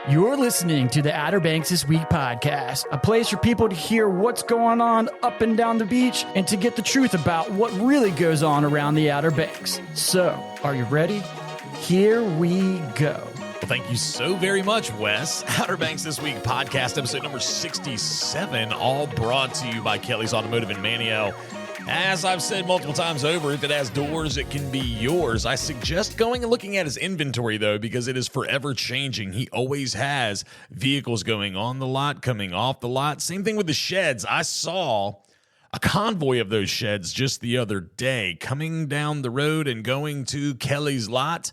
You're listening to the Outer Banks This Week podcast, a place for people to hear what's going on up and down the beach and to get the truth about what really goes on around the Outer Banks. So, are you ready? Here we go. Well, thank you so very much, Wes. Outer Banks This Week podcast, episode number 67, all brought to you by Kelly's Automotive in Manio. As I've said multiple times over, if it has doors, it can be yours. I suggest going and looking at his inventory, though, because it is forever changing. He always has vehicles going on the lot, coming off the lot. Same thing with the sheds. I saw a convoy of those sheds just the other day coming down the road and going to Kelly's lot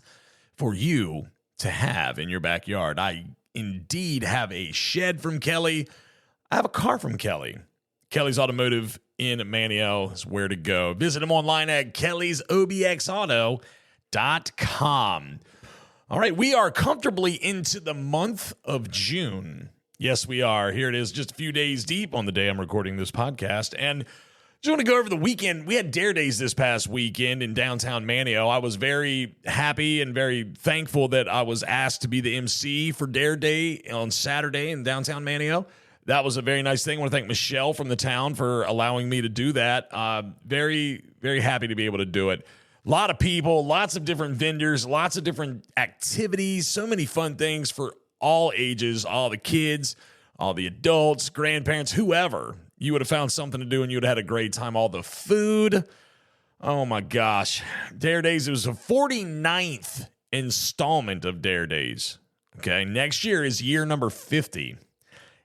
for you to have in your backyard. I indeed have a shed from Kelly. I have a car from Kelly. Kelly's Automotive in Manio is where to go. Visit him online at kellysobxauto.com. All right, we are comfortably into the month of June. Yes, we are. Here it is, just a few days deep on the day I'm recording this podcast. And just want to go over the weekend. We had Dare Days this past weekend in downtown Manio. I was very happy and very thankful that I was asked to be the MC for Dare Day on Saturday in downtown Manio. That was a very nice thing. I want to thank Michelle from the town for allowing me to do that. Very, very happy to be able to do it. A lot of people, lots of different vendors, lots of different activities, so many fun things for all ages, all the kids, all the adults, grandparents, whoever. You would have found something to do and you would have had a great time. All the food. Oh my gosh. Dare Days, it was the 49th installment of Dare Days. Okay, next year is year number 50.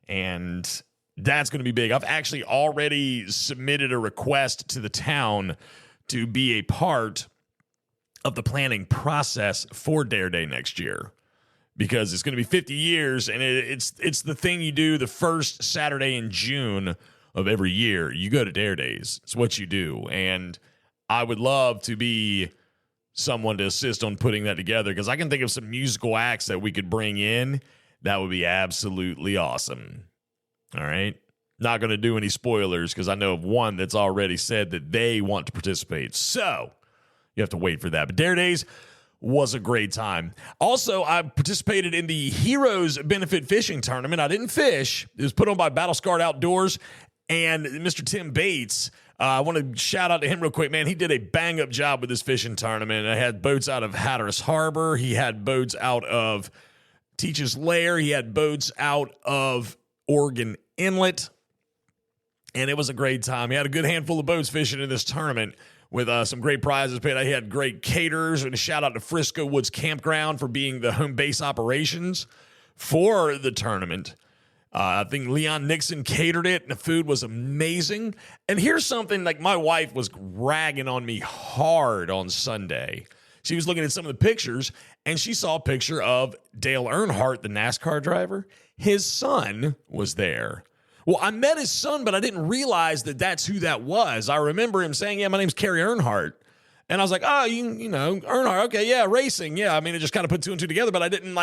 And that's going to be big. I've actually already submitted a request to the town to be a part of the planning process for Dare Day next year, because it's going to be 50 years, and it's the thing you do the first Saturday in June of every year. You go to Dare Days. It's what you do. And I would love to be someone to assist on putting that together, because I can think of some musical acts that we could bring in. That would be absolutely awesome. All right. Not going to do any spoilers because I know of one that's already said that they want to participate. So you have to wait for that. But Dare Days was a great time. Also, I participated in the Heroes Benefit Fishing Tournament. I didn't fish. It was put on by Battle Scarred Outdoors and Mr. Tim Bates. I want to shout out to him real quick, man. He did a bang-up job with this fishing tournament. I had boats out of Hatteras Harbor. He had boats out of Teach's Lair. He had boats out of Oregon Inlet, and it was a great time. He had a good handful of boats fishing in this tournament with some great prizes paid. He had great caterers, and a shout out to Frisco Woods Campground for being the home base operations for the tournament. I think Leon Nixon catered it, and the food was amazing. And here's something, like, my wife was ragging on me hard on Sunday. She was looking at some of the pictures, and she saw a picture of Dale Earnhardt, the NASCAR driver. His son was there. Well, I met his son, but I didn't realize that that's who that was. I remember him saying, yeah, my name's Carrie Earnhardt. And I was like, oh, you know, Earnhardt, okay, yeah, racing. Yeah, I mean, it just kind of put two and two together, but I didn't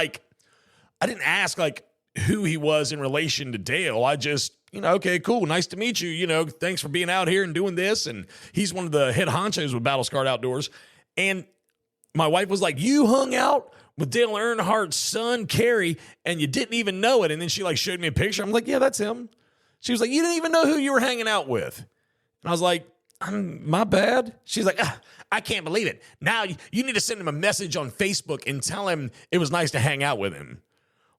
ask, who he was in relation to Dale. I just, okay, cool, nice to meet you. Thanks for being out here and doing this. And he's one of the head honchos with Battle Scarred Outdoors. And my wife was like, you hung out with Dale Earnhardt's son, Carrie, and you didn't even know it. And then she showed me a picture. I'm like, yeah, that's him. She was like, you didn't even know who you were hanging out with. And I was like, my bad. She's like, I can't believe it. Now you need to send him a message on Facebook and tell him it was nice to hang out with him.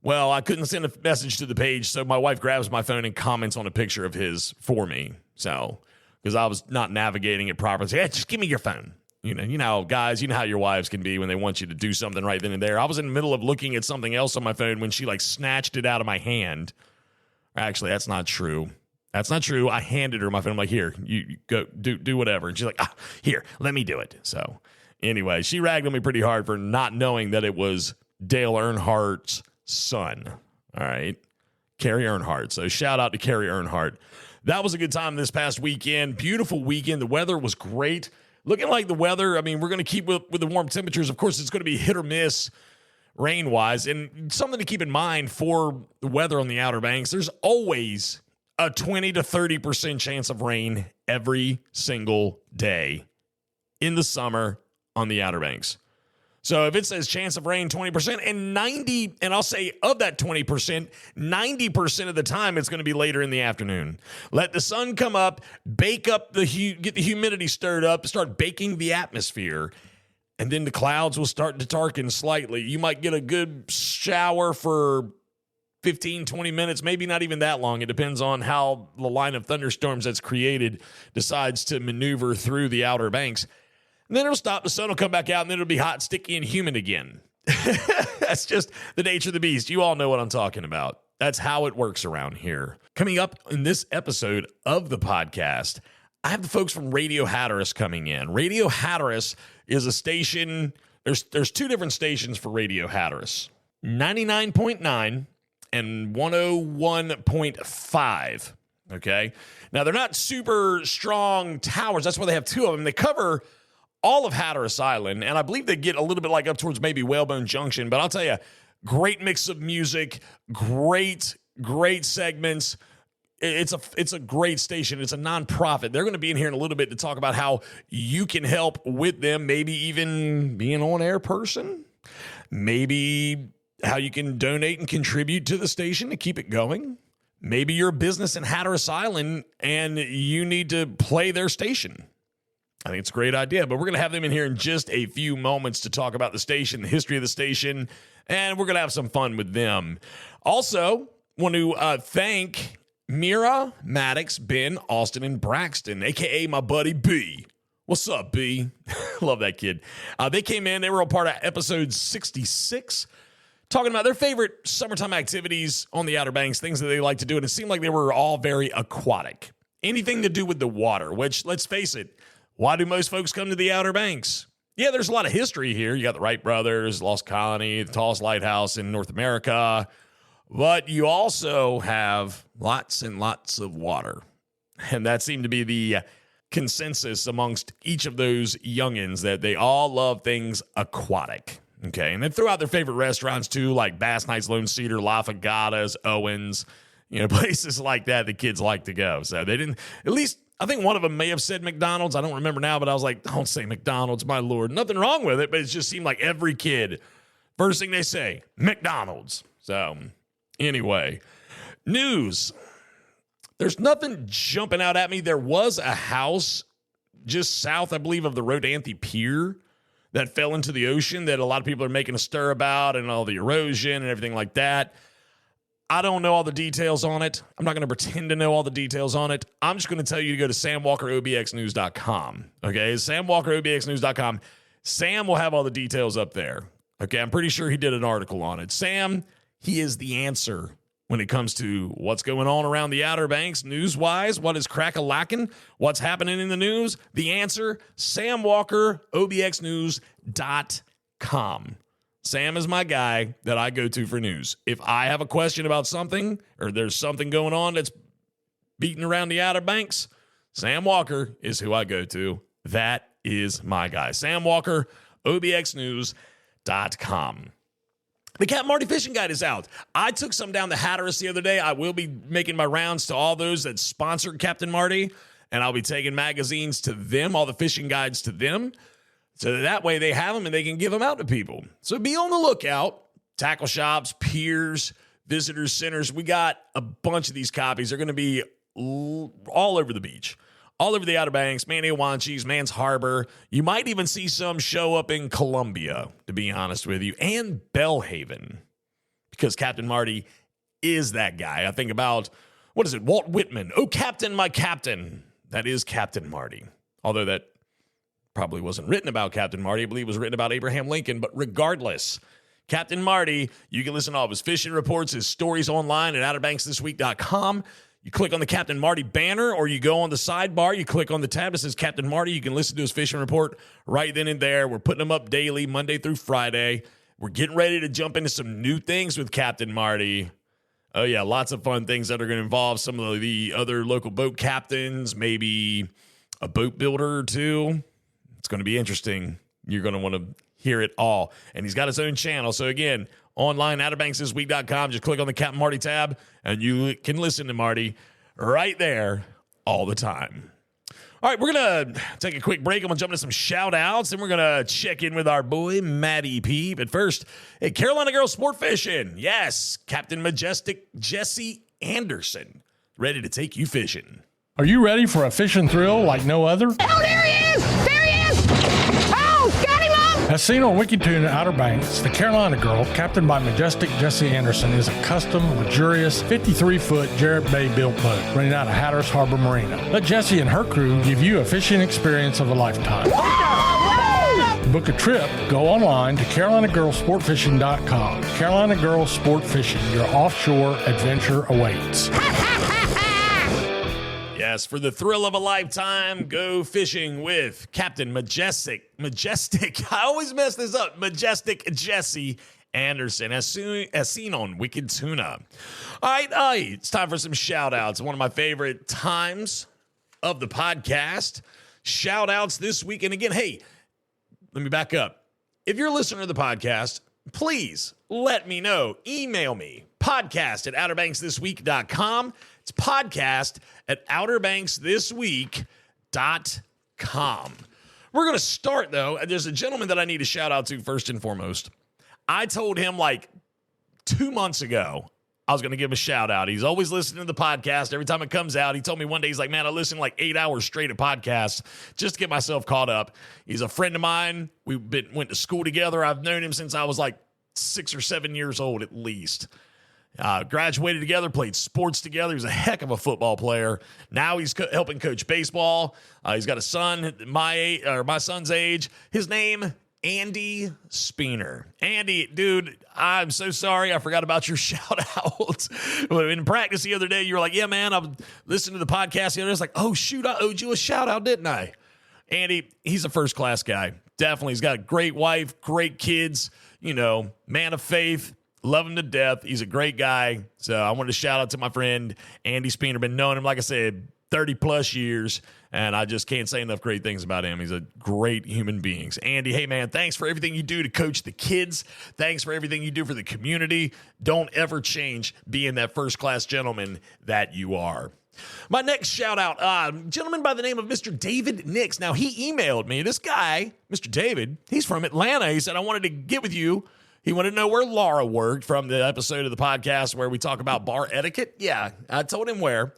Well, I couldn't send a message to the page, so my wife grabs my phone and comments on a picture of his for me. So, because I was not navigating it properly. So, yeah, just give me your phone. You know, guys, you know how your wives can be when they want you to do something right then and there. I was in the middle of looking at something else on my phone when she snatched it out of my hand. Actually, that's not true. That's not true. I handed her my phone. I'm like, here, you go do whatever. And she's like, here, let me do it. So anyway, she ragged on me pretty hard for not knowing that it was Dale Earnhardt's son. All right. Carrie Earnhardt. So shout out to Carrie Earnhardt. That was a good time this past weekend. Beautiful weekend. The weather was great. Looking like the weather, I mean, we're going to keep with the warm temperatures. Of course, it's going to be hit or miss rain-wise. And something to keep in mind for the weather on the Outer Banks, there's always a 20 to 30% chance of rain every single day in the summer on the Outer Banks. So if it says chance of rain 20% and I'll say of that 20%, 90% of the time it's going to be later in the afternoon. Let the sun come up, get the humidity stirred up, start baking the atmosphere, and then the clouds will start to darken slightly. You might get a good shower for 15, 20 minutes, maybe not even that long. It depends on how the line of thunderstorms that's created decides to maneuver through the Outer Banks. And then it'll stop, the sun will come back out, and then it'll be hot, sticky, and humid again. That's just the nature of the beast. You all know what I'm talking about. That's how it works around here. Coming up in this episode of the podcast, I have the folks from Radio Hatteras coming in. Radio Hatteras is a station. There's two different stations for Radio Hatteras, 99.9 and 101.5. Okay? Now, they're not super strong towers. That's why they have two of them. They cover all of Hatteras Island, and I believe they get a little bit like up towards maybe Whalebone Junction, but I'll tell you, great mix of music, great segments. It's a great station. It's a nonprofit. They're going to be in here in a little bit to talk about how you can help with them, maybe even be an on-air person, maybe how you can donate and contribute to the station to keep it going. Maybe you're a business in Hatteras Island and you need to play their station. I think it's a great idea, but we're going to have them in here in just a few moments to talk about the station, the history of the station, and we're going to have some fun with them. Also, want to thank Mira, Maddox, Ben, Austin, and Braxton, a.k.a. my buddy B. What's up, B? Love that kid. They came in. They were a part of episode 66, talking about their favorite summertime activities on the Outer Banks, things that they like to do, and it seemed like they were all very aquatic. Anything to do with the water, which, let's face it, why do most folks come to the Outer Banks? Yeah, there's a lot of history here. You got the Wright brothers, Lost Colony, the tallest lighthouse in North America. But you also have lots and lots of water. And that seemed to be the consensus amongst each of those youngins, that they all love things aquatic. Okay, and they threw out their favorite restaurants too, like Bass Knights, Lone Cedar, La Fagatas, Owens, places like that the kids like to go. So they didn't, at least I think one of them may have said McDonald's. I don't remember now, but I was like, don't say McDonald's, my Lord. Nothing wrong with it, but it just seemed like every kid, first thing they say, McDonald's. So anyway, news. There's nothing jumping out at me. There was a house just south, I believe, of the Rodanthe Pier that fell into the ocean that a lot of people are making a stir about, and all the erosion and everything like that. I don't know all the details on it. I'm not going to pretend to know all the details on it. I'm just going to tell you to go to samwalkerobxnews.com. Okay, samwalkerobxnews.com. Sam will have all the details up there. Okay, I'm pretty sure he did an article on it. Sam, he is the answer when it comes to what's going on around the Outer Banks news-wise, what is crack-a-lackin', what's happening in the news. The answer, samwalkerobxnews.com. Sam is my guy that I go to for news. If I have a question about something, or there's something going on that's beating around the Outer Banks, Sam Walker is who I go to. That is my guy. Sam Walker, obxnews.com. The Captain Marty Fishing Guide is out. I took some down to Hatteras the other day. I will be making my rounds to all those that sponsor Captain Marty, and I'll be taking magazines to them, all the fishing guides to them, so that way they have them and they can give them out to people. So be on the lookout. Tackle shops, piers, visitor centers. We got a bunch of these copies. They're going to be all over the beach, all over the Outer Banks, Maniawanchis, Mans Harbor. You might even see some show up in Columbia, to be honest with you, and Bellhaven, because Captain Marty is that guy. I think about, what is it, Walt Whitman. Oh, Captain, my Captain. That is Captain Marty. Although that probably wasn't written about Captain Marty. I believe it was written about Abraham Lincoln. But regardless, Captain Marty, you can listen to all of his fishing reports, his stories online at OuterBanksThisWeek.com. You click on the Captain Marty banner, or you go on the sidebar, you click on the tab that says Captain Marty. You can listen to his fishing report right then and there. We're putting them up daily, Monday through Friday. We're getting ready to jump into some new things with Captain Marty. Oh, yeah, lots of fun things that are going to involve some of the other local boat captains, maybe a boat builder or two. It's going to be interesting. You're going to want to hear it all. And he's got his own channel. So, again, online, OuterBanksThisWeek.com. Just click on the Captain Marty tab, and you can listen to Marty right there all the time. All right, we're going to take a quick break. I'm going to jump into some shout-outs, and we're going to check in with our boy, Matty P. But first, hey, Carolina Girls Sport Fishing. Yes, Captain Majestic Jesse Anderson, ready to take you fishing. Are you ready for a fishing thrill like no other? Oh, there he is! There he is! Oh, got him up! As seen on WikiTune at Outer Banks, the Carolina Girl, captained by Majestic Jesse Anderson, is a custom, luxurious, 53-foot Jarrett Bay-built boat running out of Hatteras Harbor Marina. Let Jesse and her crew give you a fishing experience of a lifetime. To book a trip, go online to CarolinaGirlSportFishing.com. Carolina Girls Sport Fishing, your offshore adventure awaits. Yes, for the thrill of a lifetime, go fishing with Captain Majestic, I always mess this up, Majestic Jesse Anderson, as seen on Wicked Tuna. All right, it's time for some shout-outs. One of my favorite times of the podcast. Shout-outs this week. And again, hey, let me back up. If you're a listener to the podcast, please let me know. Email me, podcast@OuterBanksThisWeek.com. It's podcast@OuterBanksThisWeek.com. We're going to start, though. There's a gentleman that I need to shout out to first and foremost. I told him like 2 months ago I was going to give him a shout out. He's always listening to the podcast. Every time it comes out, he told me one day, he's like, man, I listen like 8 hours straight of podcasts just to get myself caught up. He's a friend of mine. We went to school together. I've known him since I was like 6 or 7 years old at least. Graduated together, played sports together. He's a heck of a football player. Now he's helping coach baseball. He's got a son my son's age. His name, Andy Speener. Andy, dude, I'm so sorry. I forgot about your shout out. In practice the other day, you were like, yeah, man, I'm listening to the podcast the other day. I was like, oh, shoot, I owed you a shout out, didn't I? Andy, he's a first class guy. Definitely. He's got a great wife, great kids, man of faith. Love him to death. He's a great guy. So I wanted to shout out to my friend Andy Speener. Been knowing him, like I said, 30 plus years, and I just can't say enough great things about him. He's a great human being. Andy, hey man, thanks for everything you do to coach the kids. Thanks for everything you do for the community. Don't ever change being that first class gentleman that you are. My next shout out, gentleman by the name of Mr. David Nix. Now he emailed me. This guy, Mr. David, he's from Atlanta. He said, I wanted to get with you. He wanted to know where Laura worked from the episode of the podcast where we talk about bar etiquette. Yeah, I told him where.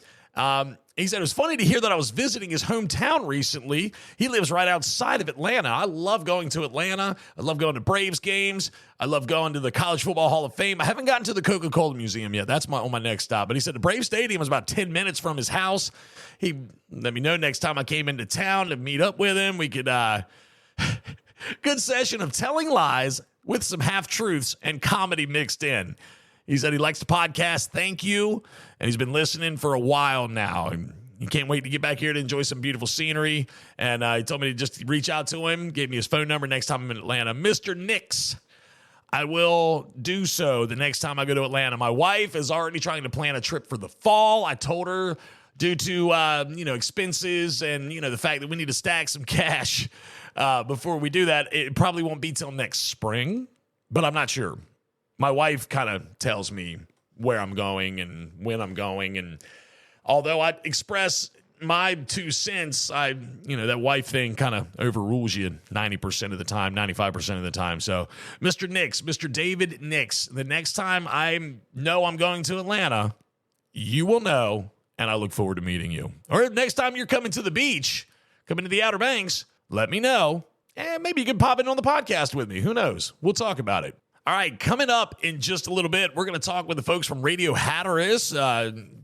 He said it was funny to hear that I was visiting his hometown recently. He lives right outside of Atlanta. I love going to Atlanta. I love going to Braves games. I love going to the College Football Hall of Fame. I haven't gotten to the Coca-Cola Museum yet. That's on my next stop. But he said the Braves Stadium was about 10 minutes from his house. He let me know next time I came into town to meet up with him. We could, good session of telling lies with some half-truths and comedy mixed in. He said he likes the podcast. Thank you. And he's been listening for a while now. And he can't wait to get back here to enjoy some beautiful scenery. And he told me to just reach out to him, gave me his phone number next time I'm in Atlanta. Mr. Nix, I will do so the next time I go to Atlanta. My wife is already trying to plan a trip for the fall. I told her due to, expenses and, the fact that we need to stack some cash before we do that, it probably won't be till next spring, but I'm not sure. My wife kind of tells me where I'm going and when I'm going. And although I express my 2 cents, that wife thing kind of overrules you 90% of the time, 95% of the time. So Mr. Nix, Mr. David Nix, the next time I know I'm going to Atlanta, you will know. And I look forward to meeting you. Or next time you're coming to the beach, coming to the Outer Banks, let me know. And maybe you can pop in on the podcast with me. Who knows? We'll talk about it. All right, coming up in just a little bit, we're going to talk with the folks from Radio Hatteras,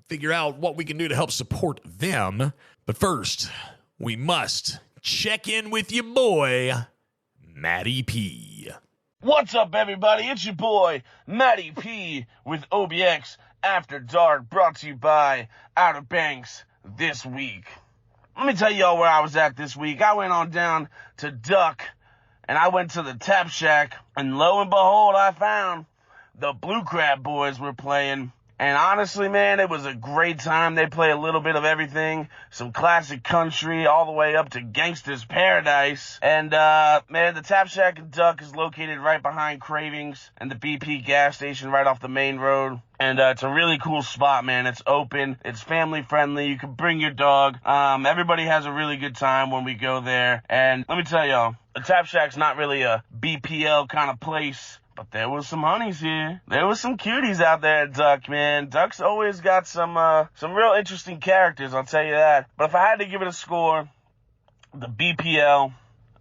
figure out what we can do to help support them. But first, we must check in with your boy, Matty P. What's up, everybody? It's your boy, Matty P, with OBX After Dark, brought to you by Outer Banks This Week. Let me tell y'all where I was at this week. I went on down to Duck, and I went to the Tap Shack, and lo and behold, I found the Blue Crab Boys were playing And honestly, man, it was a great time. They play a little bit of everything, some classic country all the way up to Gangsta's Paradise. And, man, the Tap Shack and Duck is located right behind Cravings and the BP gas station right off the main road. And it's a really cool spot, man. It's open. It's family friendly. You can bring your dog. Everybody has a really good time when we go there. And let me tell y'all, the Tap Shack's not really a BPL kind of place. But there was some honeys here. There was some cuties out there at Duck, man. Duck's always got some real interesting characters, I'll tell you that. But if I had to give it a score, the BPL,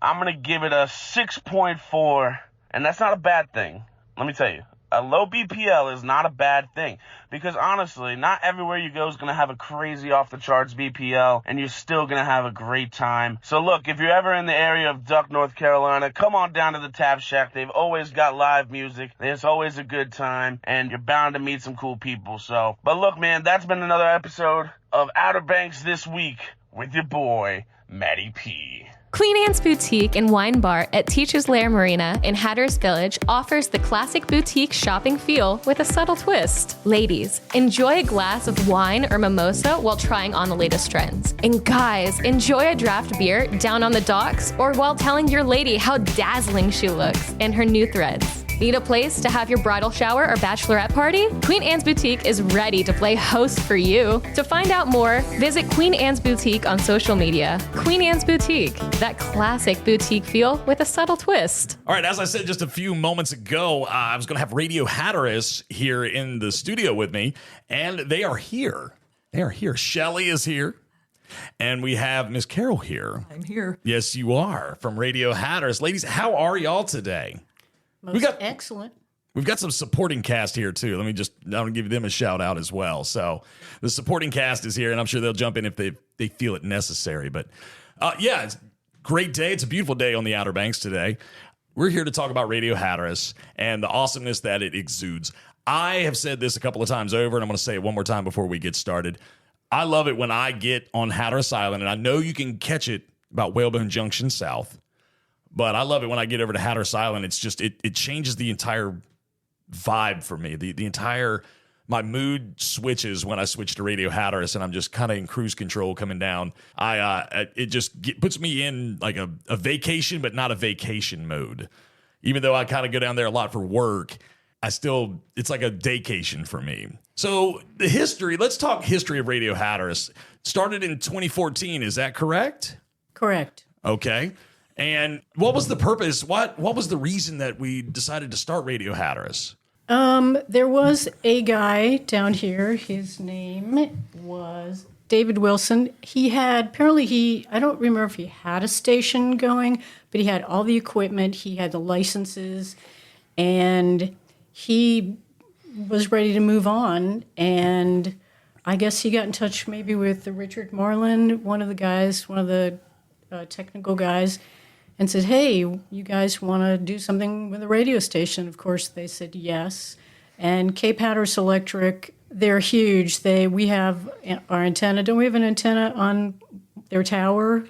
I'm going to give it a 6.4. And that's not a bad thing. Let me tell you. A low BPL is not a bad thing because honestly, not everywhere you go is going to have a crazy off the charts BPL and you're still going to have a great time. So look, if you're ever in the area of Duck, North Carolina, come on down to the Tap Shack. They've always got live music. There's always a good time and you're bound to meet some cool people. So, but look, man, that's been another episode of Outer Banks This Week with your boy, Matty P. Queen Anne's Boutique and Wine Bar at Teachers Lair Marina in Hatteras Village offers the classic boutique shopping feel with a subtle twist. Ladies, enjoy a glass of wine or mimosa while trying on the latest trends. And guys, enjoy a draft beer down on the docks or while telling your lady how dazzling she looks in her new threads. Need a place to have your bridal shower or bachelorette party? Queen Anne's Boutique is ready to play host for you. To find out more, visit Queen Anne's Boutique on social media. Queen Anne's Boutique, that classic boutique feel with a subtle twist. All right, as I said just a few moments ago, I was going to have Radio Hatteras here in the studio with me, and they are here. They are here. Shelly is here. And we have Miss Carol here. I'm here. Yes, you are, from Radio Hatteras. Ladies, how are y'all today? Excellent. We've got some supporting cast here, too. Let me just I'll give them a shout out as well. So the supporting cast is here, and I'm sure they'll jump in if they feel it necessary. But yeah, it's a great day. It's a beautiful day on the Outer Banks today. We're here to talk about Radio Hatteras and the awesomeness that it exudes. I have said this a couple of times over, and I'm going to say it one more time before we get started. I love it when I get on Hatteras Island, and I know you can catch it about Whalebone Junction South. But I love it when I get over to Hatteras Island. It's just, it changes the entire vibe for me. The entire, my mood switches when I switch to Radio Hatteras and I'm just kind of in cruise control coming down. It just puts me in like a vacation, but not a vacation mode. Even though I kind of go down there a lot for work, it's like a daycation for me. So the history, let's talk history of Radio Hatteras. Started in 2014, is that correct? Correct. Okay. And what was the purpose? What was the reason that we decided to start Radio Hatteras? There was a guy down here. His name was David Wilson. I don't remember if he had a station going, but he had all the equipment. He had the licenses, and he was ready to move on. And I guess he got in touch maybe with Richard Marlin, one of the technical guys, and said, hey, you guys want to do something with a radio station? Of course, they said yes. And Cape Hatteras Electric, they're huge. We have our antenna. Don't we have an antenna on their tower?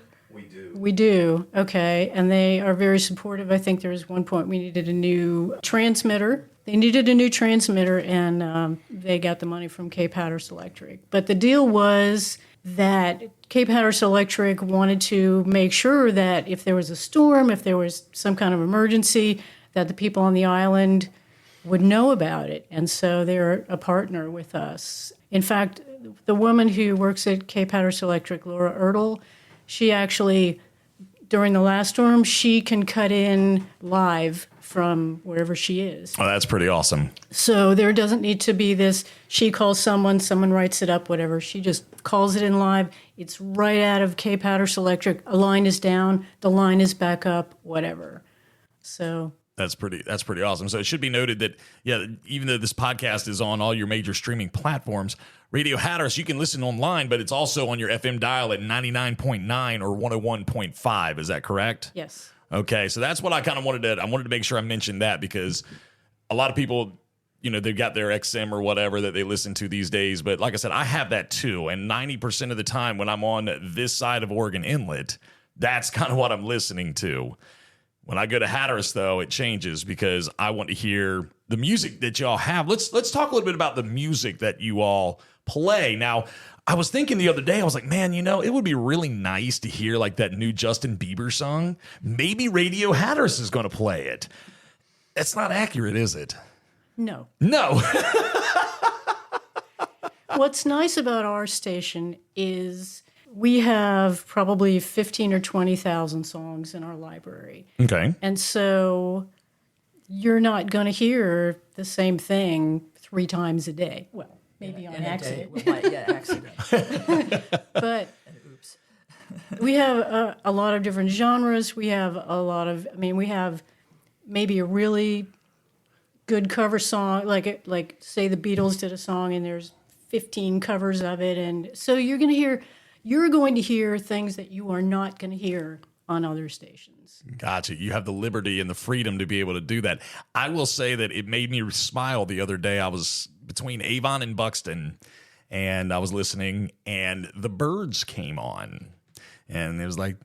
We do. Okay. And they are very supportive. I think there was one point we needed a new transmitter. They needed a new transmitter, and they got the money from Cape Hatteras Electric. But the deal was that Cape Hatteras Electric wanted to make sure that if there was a storm, if there was some kind of emergency, that the people on the island would know about it. And so they're a partner with us. In fact, the woman who works at Cape Hatteras Electric, Laura Ertl, she actually, during the last storm, she can cut in live from wherever she is. Oh, that's pretty awesome. So there doesn't need to be this, she calls someone writes it up, whatever. She just calls it in live. It's right out of Cape Hatteras Electric. A line is down, the line is back up, whatever. So that's pretty awesome. So it should be noted that, yeah, even though this podcast is on all your major streaming platforms, Radio Hatteras, you can listen online, but it's also on your FM dial at 99.9 or 101.5. Is that correct? yes. Okay, so that's what I kind of wanted to make sure I mentioned that, because a lot of people, they've got their XM or whatever that they listen to these days. But like I said, I have that too. And 90% of the time when I'm on this side of Oregon Inlet, that's kind of what I'm listening to. When I go to Hatteras, though, it changes because I want to hear the music that y'all have. Let's talk a little bit about the music that you all play. Now, I was thinking the other day, I was like, man, it would be really nice to hear like that new Justin Bieber song. Maybe Radio Hatteras is going to play it. That's not accurate, is it? No. No. What's nice about our station is we have probably 15 or 20,000 songs in our library. Okay. And so you're not going to hear the same thing 3 times a day. Well, maybe on accident. Accident. But we have a lot of different genres. We have we have maybe a really good cover song, like say the Beatles did a song and there's 15 covers of it. And so you're going to hear things that you are not going to hear on other stations. Gotcha. You have the liberty and the freedom to be able to do that. I will say that it made me smile the other day. I was between Avon and Buxton, and I was listening, and the Birds came on, and it was like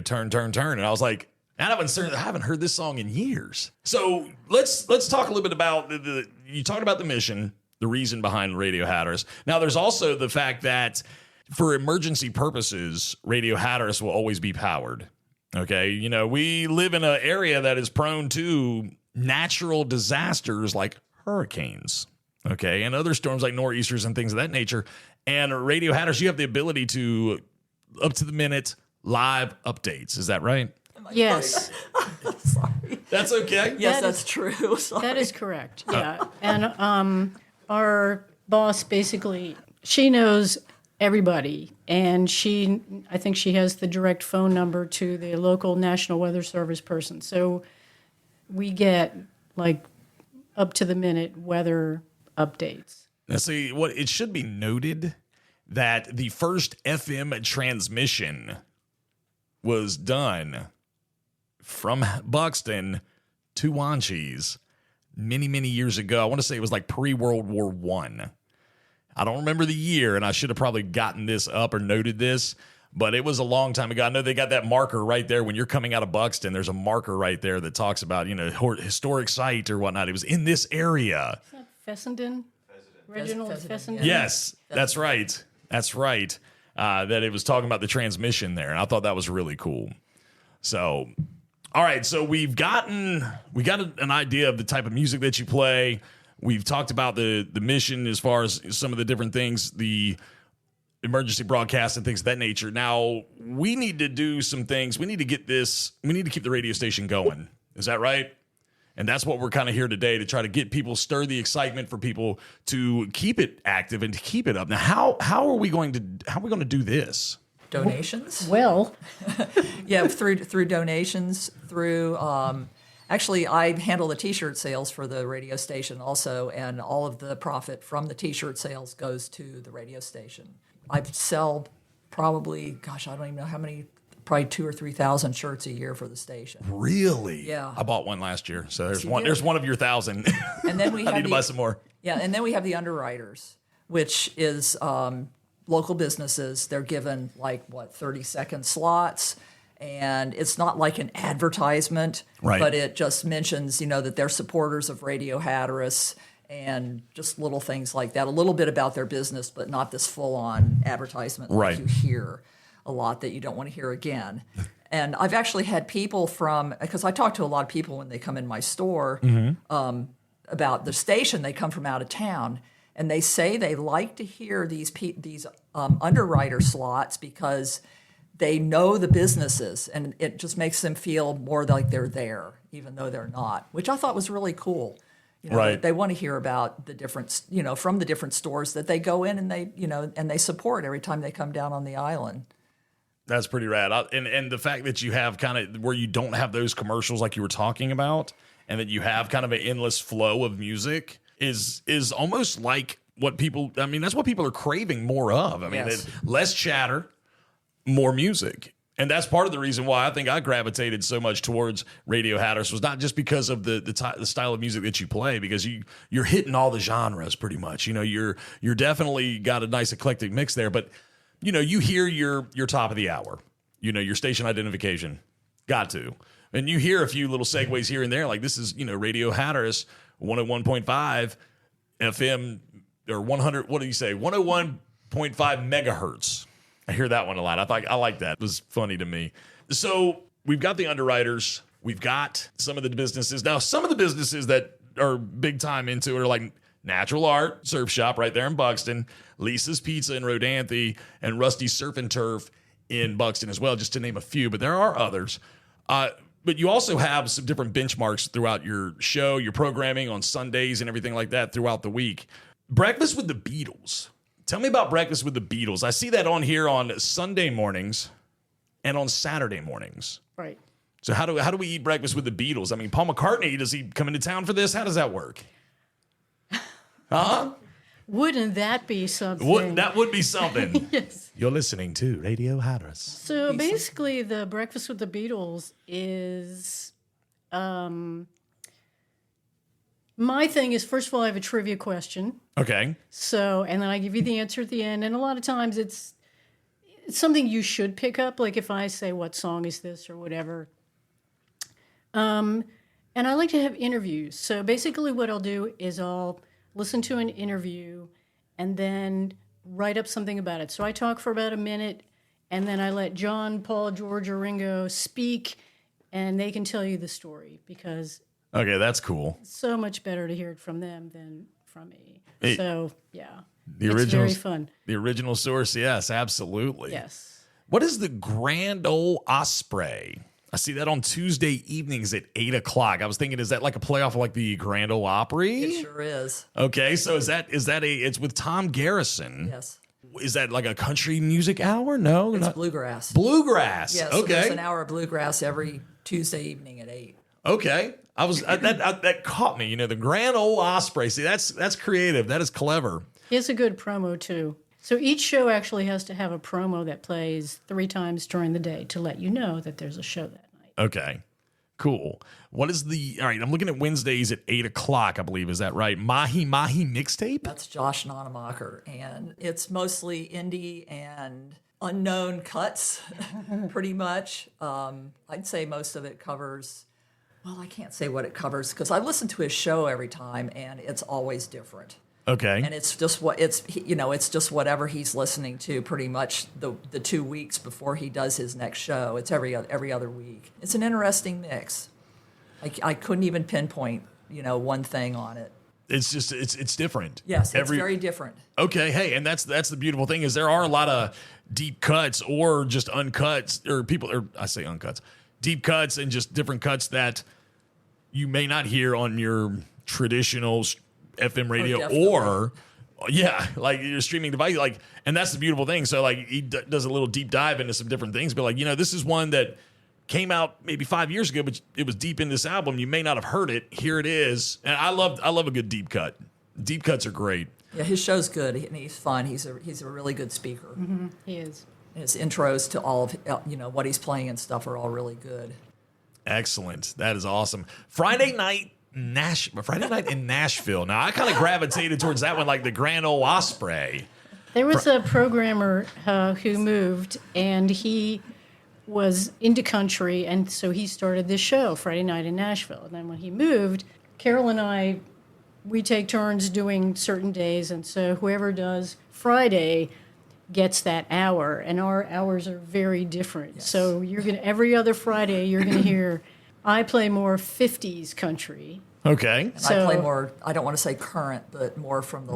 turn, turn, turn, and I was like, I haven't heard this song in years. So let's talk a little bit about you talked about the mission, the reason behind Radio Hatteras. Now, there's also the fact that for emergency purposes, Radio Hatteras will always be powered. Okay, we live in an area that is prone to natural disasters like hurricanes, okay, and other storms like nor'easters and things of that nature. And Radio Hatteras, you have the ability to up to the minute live updates. Is that right? Yes. Sorry. That's okay. Yes, that's true. Sorry. That is correct. Yeah. And our boss basically, she knows everybody, and I think she has the direct phone number to the local National Weather Service person. So we get like up to the minute weather updates. Now, see, it should be noted that the first FM transmission was done from Buxton to Wanchese many, many years ago. I want to say it was like pre-World War I. I don't remember the year, and I should have probably gotten this up or noted this, but it was a long time ago. I know they got that marker right there. When you're coming out of Buxton, there's a marker right there that talks about, historic site or whatnot. It was in this area. Is that Fessenden? Reginald Fessenden? Yes, that's right. That's right. That it was talking about the transmission there, and I thought that was really cool. So, all right, so we got an idea of the type of music that you play. We've talked about the mission as far as some of the different things, the emergency broadcast and things of that nature. Now, we need to do some things. We need to keep the radio station going. Is that right? And that's what we're kind of here today, to try to get people, stir the excitement for people to keep it active and to keep it up. Now, how are we going to do this? Donations? Well, yeah, through donations, through actually I handle the T-shirt sales for the radio station also, and all of the profit from the T-shirt sales goes to the radio station. I sell probably, I don't even know how many, probably 2,000 or 3,000 shirts a year for the station. Really? Yeah. I bought one last year, so there's one. There's one of your 1,000. And then we I need to buy some more. Yeah, and then we have the underwriters, which is local businesses. They're given 30-second slots, and it's not like an advertisement, right, but it just mentions that they're supporters of Radio Hatteras and just little things like that. A little bit about their business, but not this full-on advertisement like you hear a lot that you don't want to hear again. And I've actually had people because I talk to a lot of people when they come in my store about the station. They come from out of town, and they say they like to hear these underwriter slots because they know the businesses, and it just makes them feel more like they're there, even though they're not, which I thought was really cool. Right. They want to hear about the different, from the different stores that they go in, and they support every time they come down on the island. That's pretty rad. And the fact that you have kind of where you don't have those commercials like you were talking about, and that you have kind of an endless flow of music is almost like that's what people are craving more of. Yes. Less chatter, more music. And that's part of the reason why I think I gravitated so much towards Radio Hatteras, was not just because of the style of music that you play, because you're hitting all the genres pretty much. You're definitely got a nice eclectic mix there, but you hear your top of the hour, your station identification. Got to. And you hear a few little segues here and there, like this is, Radio Hatteras 101.5 FM or 100, what do you say? 101.5 megahertz. I hear that one a lot. I like that. It was funny to me. So we've got the underwriters. We've got some of the businesses. Now, some of the businesses that are big time into it are like Natural Art Surf Shop right there in Buxton, Lisa's Pizza in Rodanthe, and Rusty's Surf and Turf in Buxton as well, just to name a few. But there are others. But you also have some different benchmarks throughout your show, your programming on Sundays and everything like that throughout the week. Breakfast with the Beatles. Tell me about Breakfast with the Beatles. I see that on here on Sunday mornings and on Saturday mornings. Right. So how do we eat breakfast with the Beatles? I mean, Paul McCartney, does he come into town for this? How does that work? Huh? Wouldn't that be something? That would be something. Yes. You're listening to Radio Hatteras. So basically, the Breakfast with the Beatles is... my thing is, first of all, I have a trivia question. Okay. So, and then I give you the answer at the end. And a lot of times it's something you should pick up. Like if I say, what song is this or whatever. And I like to have interviews. So basically what I'll do is I'll listen to an interview and then write up something about it. So I talk for about a minute and then I let John, Paul, George, or Ringo speak and they can tell you the story because... Okay, that's cool. It's so much better to hear it from them than from me. Hey, so, yeah. It's very fun. The original source, yes, absolutely. Yes. What is the Grand Ole Osprey? I see that on Tuesday evenings at 8 o'clock. I was thinking, is that like a playoff of like the Grand Ole Opry? It sure is. Okay, so is that it's with Tom Garrison? Yes. Is that like a country music hour? No, it's bluegrass. Bluegrass. Yes. Okay. So there's an hour of bluegrass every Tuesday evening at 8. Okay. That caught me. The Grand Ole Osprey. See, that's creative. That is clever. He has a good promo too. So each show actually has to have a promo that plays 3 times during the day to let you know that there's a show that night. Okay. Cool. What is all right, I'm looking at Wednesdays at 8 o'clock, I believe. Is that right? Mahi Mahi mixtape? That's Josh Nonemacher. And it's mostly indie and unknown cuts, pretty much. I'd say most of it covers... Well, I can't say what it covers because I listen to his show every time, and it's always different. Okay. And it's just it's just whatever he's listening to pretty much the 2 weeks before he does his next show. It's every other week. It's an interesting mix. I couldn't even pinpoint one thing on it. It's just it's different. Yes, it's very different. Okay, hey, and that's the beautiful thing is there are a lot of deep cuts or just uncuts I say uncuts, deep cuts and just different cuts that you may not hear on your traditional FM radio or like your streaming device. Like, and that's the beautiful thing. So like he does a little deep dive into some different things, but like, this is one that came out maybe 5 years ago, but it was deep in this album. You may not have heard it. Here it is. And I love a good deep cut. Deep cuts are great. Yeah, his show's good and he's fun. He's a really good speaker. Mm-hmm. He is. And his intros to all of what he's playing and stuff are all really good. Excellent. That is awesome. Friday night in Nashville. Now, I kind of gravitated towards that one, like the Grand Ole Osprey. There was a programmer who moved, and he was into country, and so he started this show, Friday Night in Nashville. And then when he moved, Carol and I, we take turns doing certain days, and so whoever does Friday gets that hour, and our hours are very different. Yes. So every other Friday you're gonna hear I play more 50s country. Okay. And I play more, I don't want to say current, but more from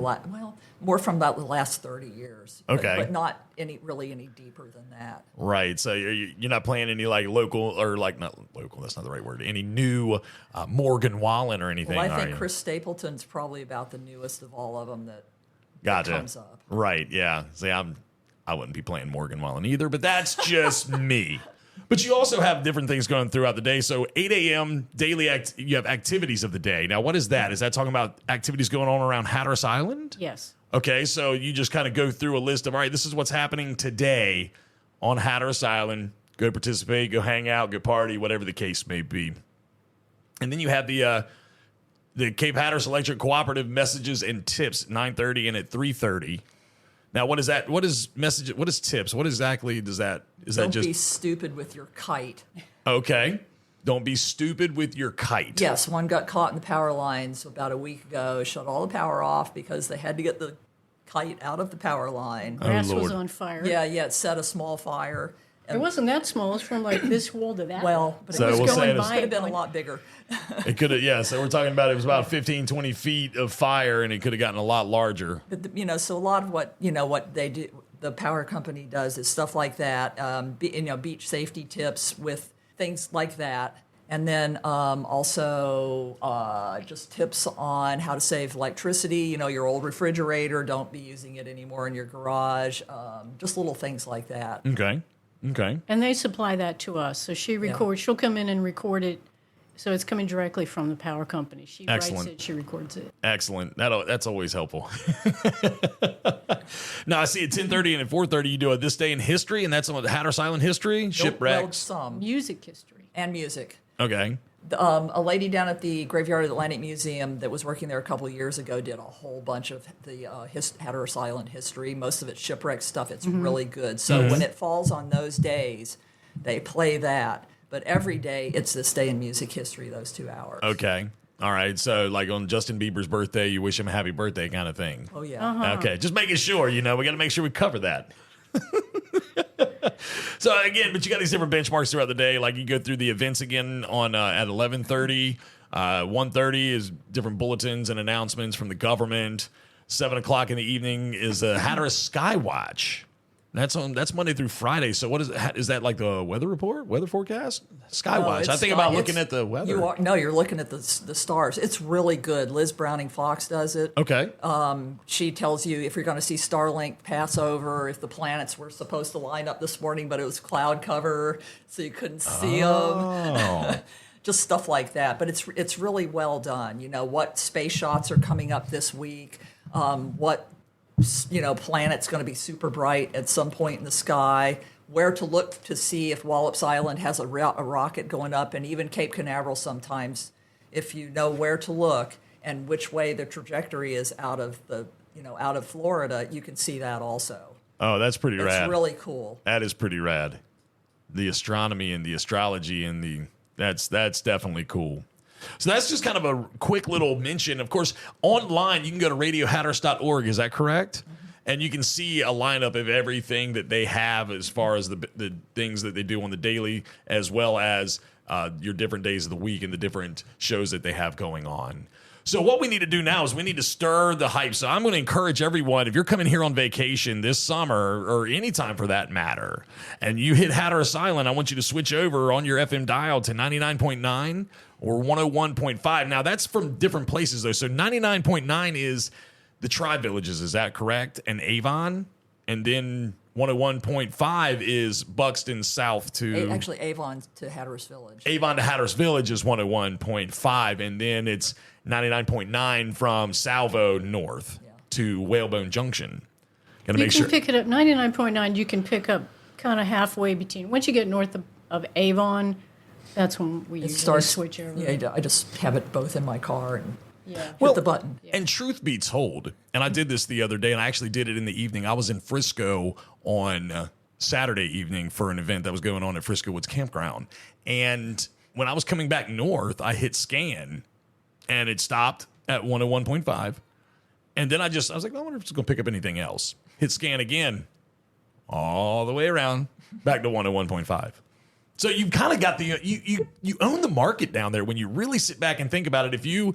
more from about the last 30 years. Okay. But not any deeper than that. Right. So you're not playing any like local or like not local, that's not the right word. Any new Morgan Wallen or anything. Well, I think Chris Stapleton's probably about the newest of all of them that comes up. Right, yeah. See, I wouldn't be playing Morgan Wallen either, but that's just me. But you also have different things going throughout the day. So 8 a.m. daily, you have activities of the day. Now, what is that? Is that talking about activities going on around Hatteras Island? Yes. Okay, so you just kind of go through a list of, all right, this is what's happening today on Hatteras Island. Go participate, go hang out, go party, whatever the case may be. And then you have the Cape Hatteras Electric Cooperative messages and tips at 9:30 and at 3:30. Now, what is that? What is message? What is tips? What exactly does that? Is Don't that just be stupid with your kite? Okay. Don't be stupid with your kite. Yes, one got caught in the power lines about a week ago, shut all the power off because they had to get the kite out of the power line. Grass was Lord. on fire. Yeah, it set a small fire. It wasn't that small. It's from like this wall to that. Well, but So it was we'll say going it's- by. Could have been a lot bigger. It could have, yeah. So we're talking about it was about 15, 20 feet of fire, and it could have gotten a lot larger. But so a lot of what they do, the power company does is stuff like that. Beach safety tips with things like that, and then also just tips on how to save electricity. Your old refrigerator, don't be using it anymore in your garage. Just little things like that. Okay. And they supply that to us. So she records. She'll come in and record it. So it's coming directly from the power company. She Excellent. writes it. She records it. Excellent. That's always helpful. Now, I see at 10:30 and at 4:30 you do a This Day in History, and that's on the Hatteras Island history, Well, shipwrecks. some Music history. and music. Okay. A lady down at the Graveyard of the Atlantic Museum that was working there a couple of years ago did a whole bunch of the Hatteras Island history. Most of it's shipwreck stuff. It's really good. So when it falls on those days, they play that. But every day, it's This Day in Music History, those 2 hours. Okay. All right. So, like on Justin Bieber's birthday, you wish him a happy birthday kind of thing. Oh, yeah. Okay. Just making sure, we got to make sure we cover that. So again, but you got these different benchmarks throughout the day. Like you go through the events again on at 11:30, 1:30 is different bulletins and announcements from the government. 7 o'clock in the evening is a Hatteras Sky Watch. That's Monday through Friday. So what is it? Is that like the weather report, weather forecast, Sky Watch? I think about looking at the weather. You're looking at the stars. It's really good. Liz Browning Fox does it. Okay. She tells you if you're going to see Starlink pass over, if the planets were supposed to line up this morning, but it was cloud cover, so you couldn't see them. Just stuff like that. But it's really well done. What space shots are coming up this week, what planet's going to be super bright at some point in the sky, where to look to see if Wallops Island has a rocket going up, and even Cape Canaveral sometimes, if you know where to look and which way the trajectory is out of Florida, you can see that also. Oh, that's pretty rad. It's really cool. That is pretty rad. The astronomy and the astrology and that's definitely cool. So that's just kind of a quick little mention. Of course, online, you can go to radiohatteras.org. Is that correct? Mm-hmm. And you can see a lineup of everything that they have as far as the things that they do on the daily, as well as your different days of the week and the different shows that they have going on. So what we need to do now is we need to stir the hype. So I'm going to encourage everyone, if you're coming here on vacation this summer or any time for that matter, and you hit Hatteras Island, I want you to switch over on your FM dial to 99.9 or 101.5. Now, that's from different places, though. So 99.9 is the Tri-Villages. Is that correct? And Avon. And then 101.5 is Buxton south to... Actually, Avon to Hatteras Village. Avon to Hatteras Village is 101.5. And then it's 99.9 from Salvo north to Whalebone Junction. Got to make sure. You can pick it up, 99.9, you can pick up kind of halfway between. Once you get north of Avon, that's when we usually switch over. Yeah, I just have it both in my car and hit the button. And truth be told, and I did this the other day, and I actually did it in the evening. I was in Frisco on Saturday evening for an event that was going on at Frisco Woods Campground. And when I was coming back north, I hit scan, and it stopped at 101.5. And then I was like, I wonder if it's going to pick up anything else. Hit scan again, all the way around, back to 101.5. So you've kind of got you own the market down there when you really sit back and think about it. If you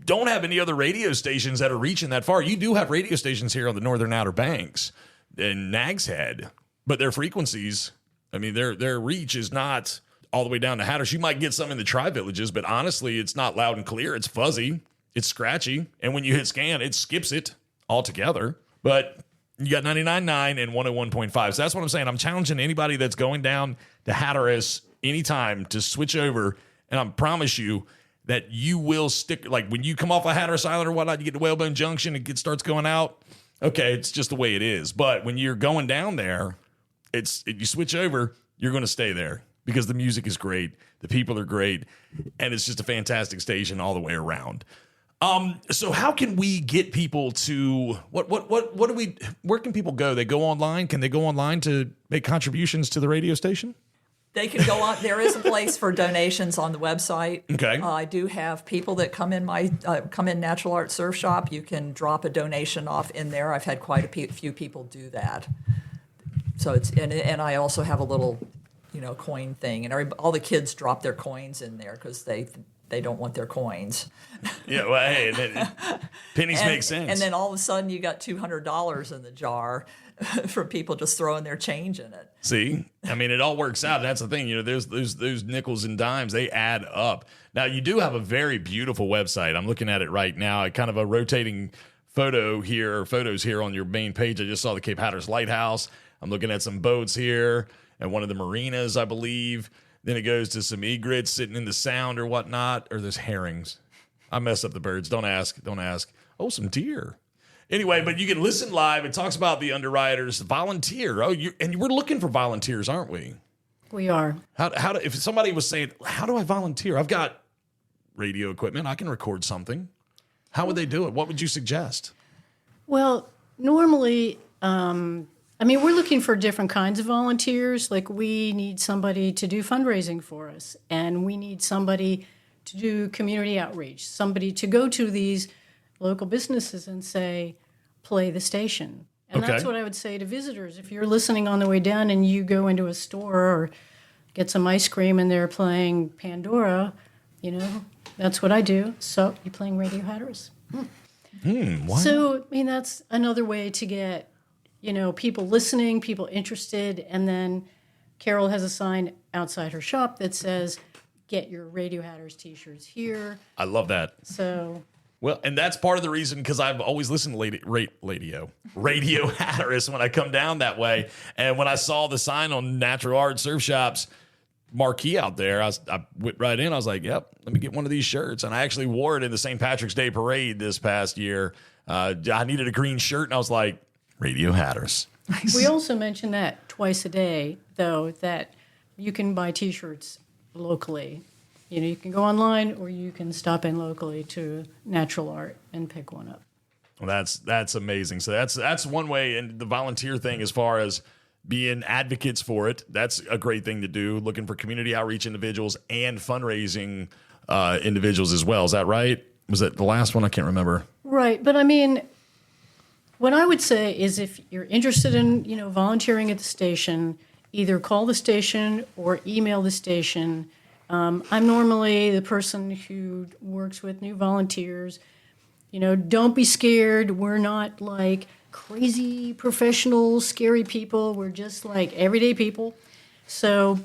don't have any other radio stations that are reaching that far, you do have radio stations here on the northern Outer Banks and Nags Head, but their frequencies, I mean, their reach is not all the way down to Hatteras. You might get some in the Tri-Villages, but honestly, it's not loud and clear. It's fuzzy. It's scratchy. And when you hit scan, it skips it altogether. But you got 99.9 and 101.5. So that's what I'm saying. I'm challenging anybody that's going down to Hatteras anytime to switch over. And I promise you that you will stick, like when you come off of Hatteras Island or whatnot, you get to Whalebone Junction, it starts going out. Okay, it's just the way it is. But when you're going down there, if you switch over, you're going to stay there because the music is great. The people are great. And it's just a fantastic station all the way around. So how can we get people to where can people go? They go online. Can they go online to make contributions to the radio station? They can go on. There is a place for donations on the website. Okay. I do have people that come in my Natural Art Surf Shop. You can drop a donation off in there. I've had quite a few people do that. So it's and I also have a little, coin thing, and all the kids drop their coins in there because they don't want their coins. Yeah, well, hey, pennies make sense. And then all of a sudden you got $200 in the jar from people just throwing their change in it. See, I mean, it all works out. That's the thing. There's those nickels and dimes. They add up. Now, you do have a very beautiful website. I'm looking at it right now. Kind of a rotating photos here on your main page. I just saw the Cape Hatteras Lighthouse. I'm looking at some boats here and one of the marinas, I believe. Then it goes to some egrets sitting in the sound or whatnot, or there's herrings. I messed up the birds. Don't ask. Oh, some deer. Anyway, but you can listen live. It talks about the underwriters, volunteer. And we're looking for volunteers, aren't we? We are. If somebody was saying, how do I volunteer? I've got radio equipment. I can record something. How would they do it? What would you suggest? Well, normally, we're looking for different kinds of volunteers. Like, we need somebody to do fundraising for us, and we need somebody to do community outreach, somebody to go to these local businesses and say, play the station. And that's what I would say to visitors. If you're listening on the way down and you go into a store or get some ice cream and they're playing Pandora, that's what I do. So you're playing Radio Hatteras. Wow. So, that's another way to get, people listening, people interested. And then Carol has a sign outside her shop that says, get your Radio Hatteras t-shirts here. I love that. So... Well, and that's part of the reason, because I've always listened to Radio Hatteras when I come down that way. And when I saw the sign on Natural Art Surf Shop's marquee out there, I went right in. I was like, yep, let me get one of these shirts. And I actually wore it in the St. Patrick's Day Parade this past year. I needed a green shirt, and I was like, Radio Hatteras. Nice. We also mentioned that twice a day, though, that you can buy T-shirts locally. You can go online or you can stop in locally to Natural Art and pick one up. Well, that's amazing. So that's one way. And the volunteer thing, as far as being advocates for it, that's a great thing to do. Looking for community outreach individuals and fundraising individuals as well. Is that right? Was that the last one? I can't remember. Right. But what I would say is, if you're interested in, volunteering at the station, either call the station or email the station. I'm normally the person who works with new volunteers. Don't be scared. We're not like crazy professional, scary people. We're just like everyday people. So,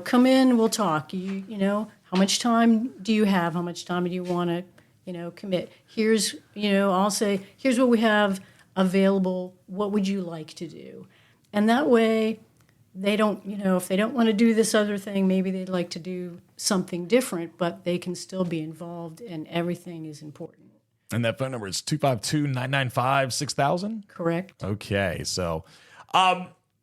come in, we'll talk. How much time do you have? How much time do you want to, commit? Here's, I'll say, here's what we have available. What would you like to do? And that way, they don't, if they don't want to do this other thing, maybe they'd like to do something different, but they can still be involved, and everything is important. And that phone number is 252-995-6000? Correct. Okay, so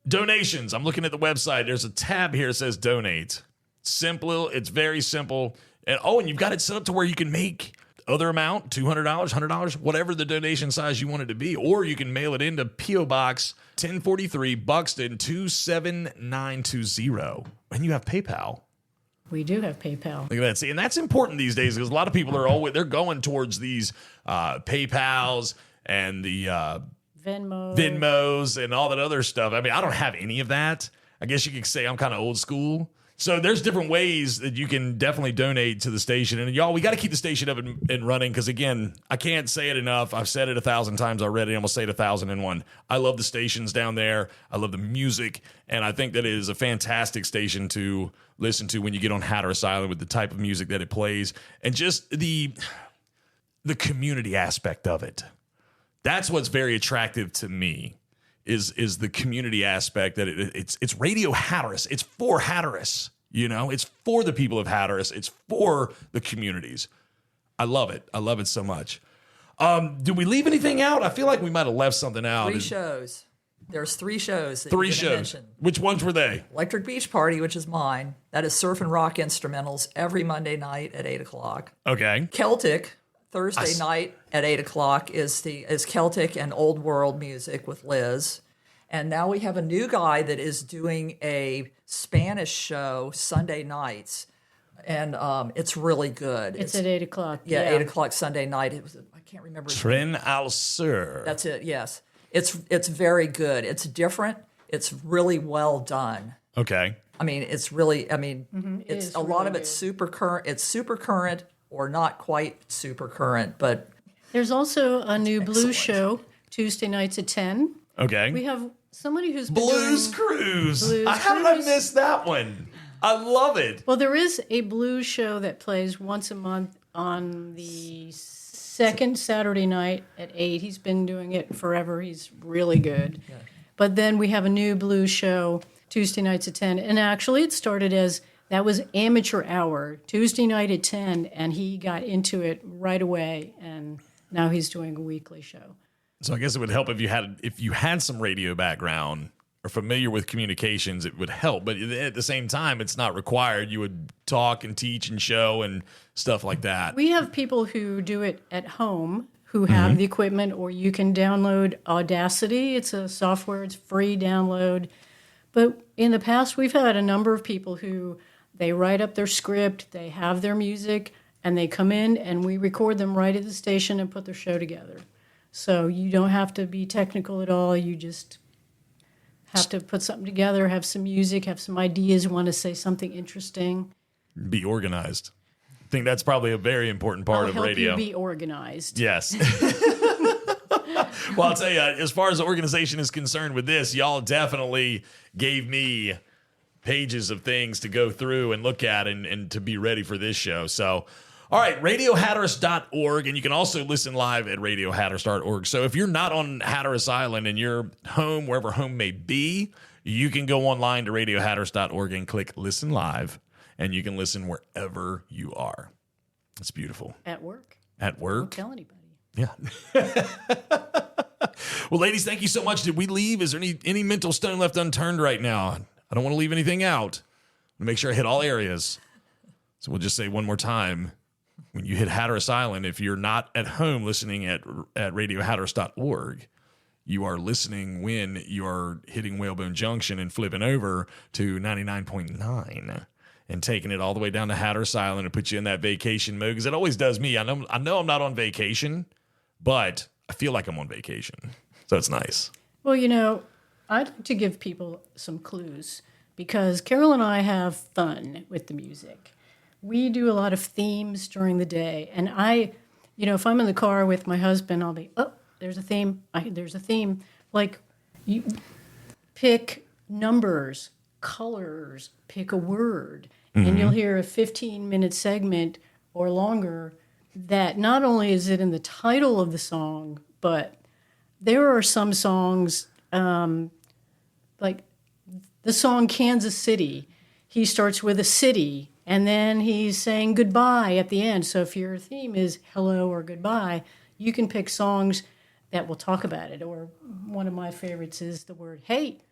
donations. I'm looking at the website. There's a tab here that says donate. Simple. It's very simple. And you've got it set up to where you can make other amount, $200, $100, whatever the donation size you want it to be. Or you can mail it into P.O. Box 1043, Buxton 27920. And you have PayPal. We do have PayPal. Look at that. See, and that's important these days, because a lot of people they're going towards these PayPals and the Venmos and all that other stuff. I don't have any of that. I guess you could say I'm kind of old school. So there's different ways that you can definitely donate to the station. And y'all, we got to keep the station up and running, because, again, I can't say it enough. I've said it 1,000 times already. I'm going to say it 1,001. I love the stations down there. I love the music. And I think that it is a fantastic station to listen to when you get on Hatteras Island, with the type of music that it plays and just the community aspect of it. That's what's very attractive to me. Is the community aspect, that it's Radio Hatteras. It's for Hatteras, It's for the people of Hatteras. It's for the communities. I love it. I love it so much. Did we leave anything out? I feel like we might have left something out. 3 shows. There's 3 shows. That 3 shows. Mention. Which ones were they? Electric Beach Party, which is mine. That is surf and rock instrumentals every Monday night at 8 o'clock. Okay. Celtic. Thursday night at 8 o'clock is Celtic and Old World music with Liz. And now we have a new guy that is doing a Spanish show Sunday nights. And it's really good. It's at 8 o'clock. Yeah, 8 o'clock Sunday night. It was I can't remember. Tren al Sur. That's it. Yes, it's very good. It's different. It's really well done. Okay. I mean, it's really. I mean, it's a lot of really it's super current. It's super current or not quite super current, but There's also a new blues show Tuesday nights at 10. Okay. We have somebody who's been Blues doing Cruise. Blues How did I Cruise. miss that one? I love it. Well, there is a blues show that plays once a month on the second Saturday night at 8. He's been doing it forever. He's really good. Yeah. But then we have a new blues show Tuesday nights at 10. And actually it started as, that was amateur hour, Tuesday night at 10, and he got into it right away. And now he's doing a weekly show. So I guess it would help if you had some radio background or familiar with communications, it would help. But at the same time, it's not required. You would talk and teach and show and stuff like that. We have people who do it at home who have the equipment, or you can download Audacity. It's a software, it's free download. But in the past, we've had a number of people who they write up their script, they have their music, and they come in and we record them right at the station and put their show together. So you don't have to be technical at all. You just have to put something together, have some music, have some ideas, want to say something interesting. Be organized. I think that's probably a very important part of radio. Help you be organized. Yes. Well, I'll tell you, as far as the organization is concerned with this, y'all definitely gave me pages of things to go through and look at and to be ready for this show. So, all right, radiohatteras.org, and you can also listen live at radiohatteras.org. So if you're not on Hatteras Island and you're home, wherever home may be, you can go online to radiohatteras.org and click Listen Live, and you can listen wherever you are. It's beautiful. At work. At work. Don't tell anybody. Yeah. Well, ladies, thank you so much. Did we leave? Is there any mental stone left unturned right now? I don't want to leave anything out. I make sure I hit all areas. So we'll just say one more time. When you hit Hatteras Island, if you're not at home listening at radiohatteras.org, you are listening when you are hitting Whalebone Junction and flipping over to 99.9 and taking it all the way down to Hatteras Island and put you in that vacation mode, because it always does me. I know I'm not on vacation, but I feel like I'm on vacation. So it's nice. Well, I'd like to give people some clues because Carol and I have fun with the music. We do a lot of themes during the day. And if I'm in the car with my husband, I'll be, oh, there's a theme. There's a theme. Like, you pick numbers, colors, pick a word. And you'll hear a 15-minute segment or longer that not only is it in the title of the song, but there are some songs, like the song Kansas City. He starts with a city, and then he's saying goodbye at the end. So if your theme is hello or goodbye, you can pick songs that will talk about it. Or one of my favorites is the word hate.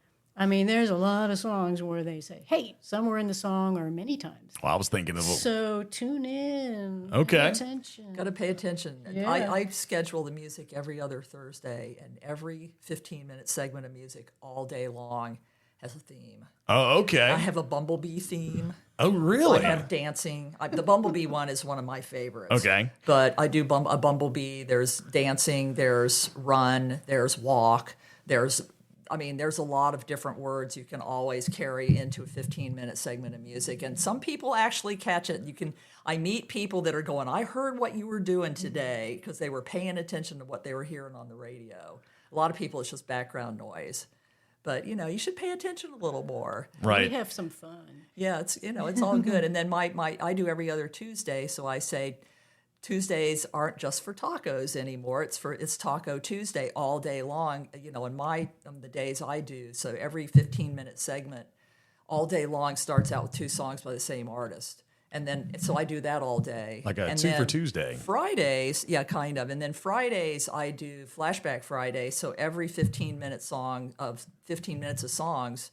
I mean, there's a lot of songs where they say hate somewhere in the song or many times. Well, I was thinking of So tune in. Okay. Pay attention. Got to pay attention. Yeah. I schedule the music every other Thursday, and every 15-minute segment of music all day long has a theme. Oh, okay. I have a bumblebee theme. Oh, really? I have dancing. The bumblebee one is one of my favorites. Okay. But I do a bumblebee. There's dancing. There's run. There's walk. There's a lot of different words you can always carry into a 15-minute segment of music. And some people actually catch it. I meet people that are going, I heard what you were doing today, because they were paying attention to what they were hearing on the radio. A lot of people, it's just background noise. But, you should pay attention a little more. Right. We have some fun. Yeah, it's all good. And then I do every other Tuesday, so I say Tuesdays aren't just for tacos anymore. It's Taco Tuesday all day long. On the days I do. So every 15-minute segment all day long starts out with 2 songs by the same artist. And then, so I do that all day. Like a and two then for Tuesday. Fridays, yeah, kind of. And then Fridays, I do Flashback Friday. So every 15 minutes of songs,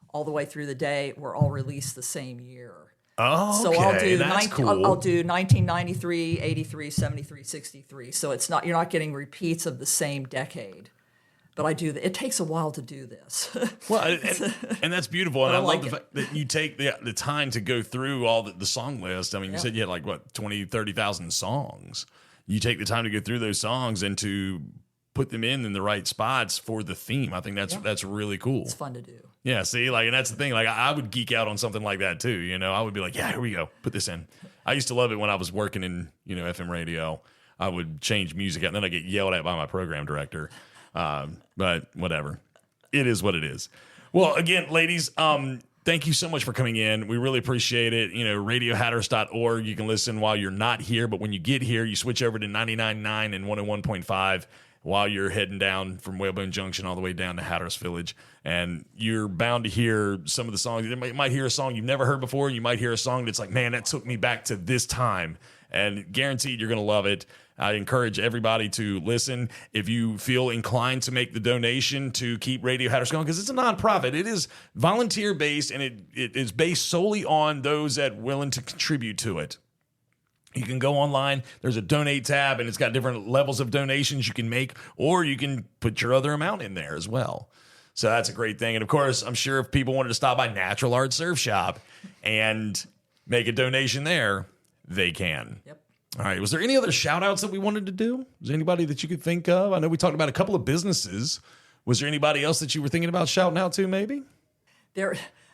all the way through the day, were all released the same year. Oh, so okay. That's cool. I'll do 1993, 83, 73, 63. So you're not getting repeats of the same decade. But I do. It takes a while to do this. Well, and that's beautiful. And I love the it. fact that you take the time to go through all the song list. I mean, you said you had like, what, 20, 30,000 songs. You take the time to go through those songs and to put them in the right spots for the theme. I think that's really cool. It's fun to do. Yeah, see, like, and that's the thing. Like, I would geek out on something like that too. You know, I would be like, yeah, here we go, put this in. I used to love it when I was working in, FM radio. I would change music out, and then I get yelled at by my program director. But whatever, it is what it is. Well, again, ladies, thank you so much for coming in. We really appreciate it. RadioHatteras.org. You can listen while you're not here, but when you get here, you switch over to 99.9 and 101.5. While you're heading down from Whalebone Junction all the way down to Hatteras Village. And you're bound to hear some of the songs. You might hear a song you've never heard before. You might hear a song that's like, man, that took me back to this time. And guaranteed you're going to love it. I encourage everybody to listen. If you feel inclined to make the donation to keep Radio Hatteras going, because it's a nonprofit. It is volunteer-based, and it is based solely on those that are willing to contribute to it. You can go online. There's a donate tab, and it's got different levels of donations you can make, or you can put your other amount in there as well. So that's a great thing. And, of course, I'm sure if people wanted to stop by Natural Art Surf Shop and make a donation there, they can. Yep. All right. Was there any other shout-outs that we wanted to do? Was there anybody that you could think of? I know we talked about a couple of businesses. Was there anybody else that you were thinking about shouting out to maybe?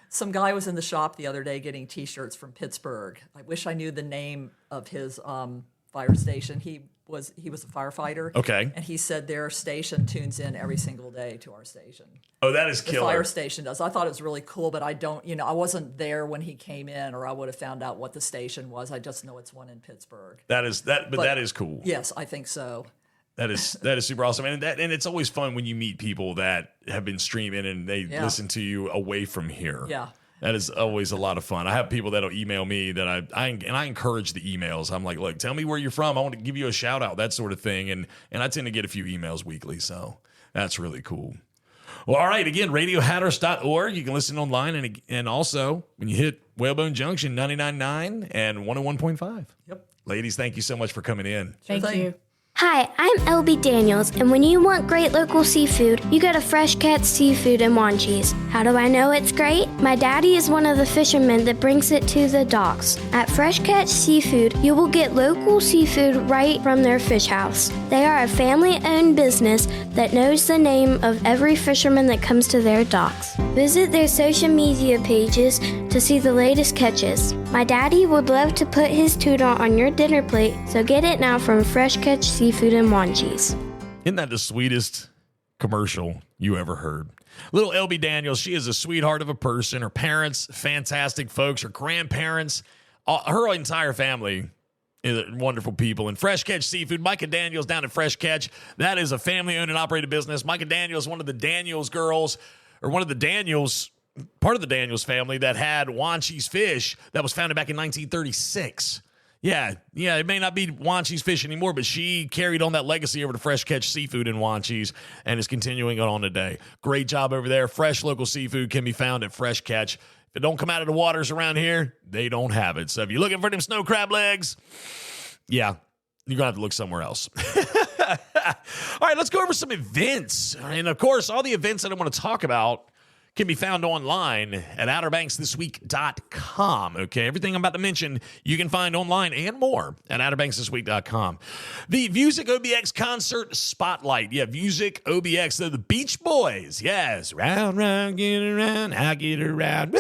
Some guy was in the shop the other day getting T-shirts from Pittsburgh. I wish I knew the name of his fire station. He was a firefighter. Okay. And he said their station tunes in every single day to our station. Oh, that is The killer. fire station does. I thought it was really cool, but I I wasn't there when he came in, or I would have found out what the station was. I just know it's one in Pittsburgh. That is cool. Yes, I think so. That is super awesome, and it's always fun when you meet people that have been streaming and they listen to you away from here. Yeah, that is always a lot of fun. I have people that'll email me that I encourage the emails. I'm like, look, tell me where you're from. I want to give you a shout out, that sort of thing, and I tend to get a few emails weekly, so that's really cool. Well, all right, again, RadioHatteras.org. You can listen online, and also when you hit Whalebone Junction, 99.9 and 101.5. Yep. Ladies, thank you so much for coming in. Thank you. Hi, I'm LB Daniels, and when you want great local seafood, you go to Fresh Catch Seafood in Wanchese. How do I know it's great? My daddy is one of the fishermen that brings it to the docks. At Fresh Catch Seafood, you will get local seafood right from their fish house. They are a family-owned business that knows the name of every fisherman that comes to their docks. Visit their social media pages to see the latest catches. My daddy would love to put his tuna on your dinner plate, so get it now from Fresh Catch Seafood in Wanchese. Isn't that the sweetest commercial you ever heard? Little LB Daniels, she is a sweetheart of a person. Her parents, fantastic folks. Her grandparents, her entire family is wonderful people. And Fresh Catch Seafood, Micah Daniels down at Fresh Catch, that is a family-owned and operated business. Micah Daniels, one of the Daniels girls, or one of the Daniels, part of the Daniels family that had Wanchese Fish that was founded back in 1936. Yeah, it may not be Wanchese Fish anymore, but she carried on that legacy over to Fresh Catch Seafood in Wanchese and is continuing on today. Great job over there. Fresh local seafood can be found at Fresh Catch. If it don't come out of the waters around here, they don't have it. So if you're looking for them snow crab legs, yeah, you're going to have to look somewhere else. All right, let's go over some events. And, of course, all the events that I want to talk about can be found online at OuterBanksThisWeek.com. Okay, everything I'm about to mention, you can find online and more at OuterBanksThisWeek.com. The Music OBX Concert Spotlight. Yeah, Music OBX. They're the Beach Boys. Yes. Round, round, get around. I get around. Woo!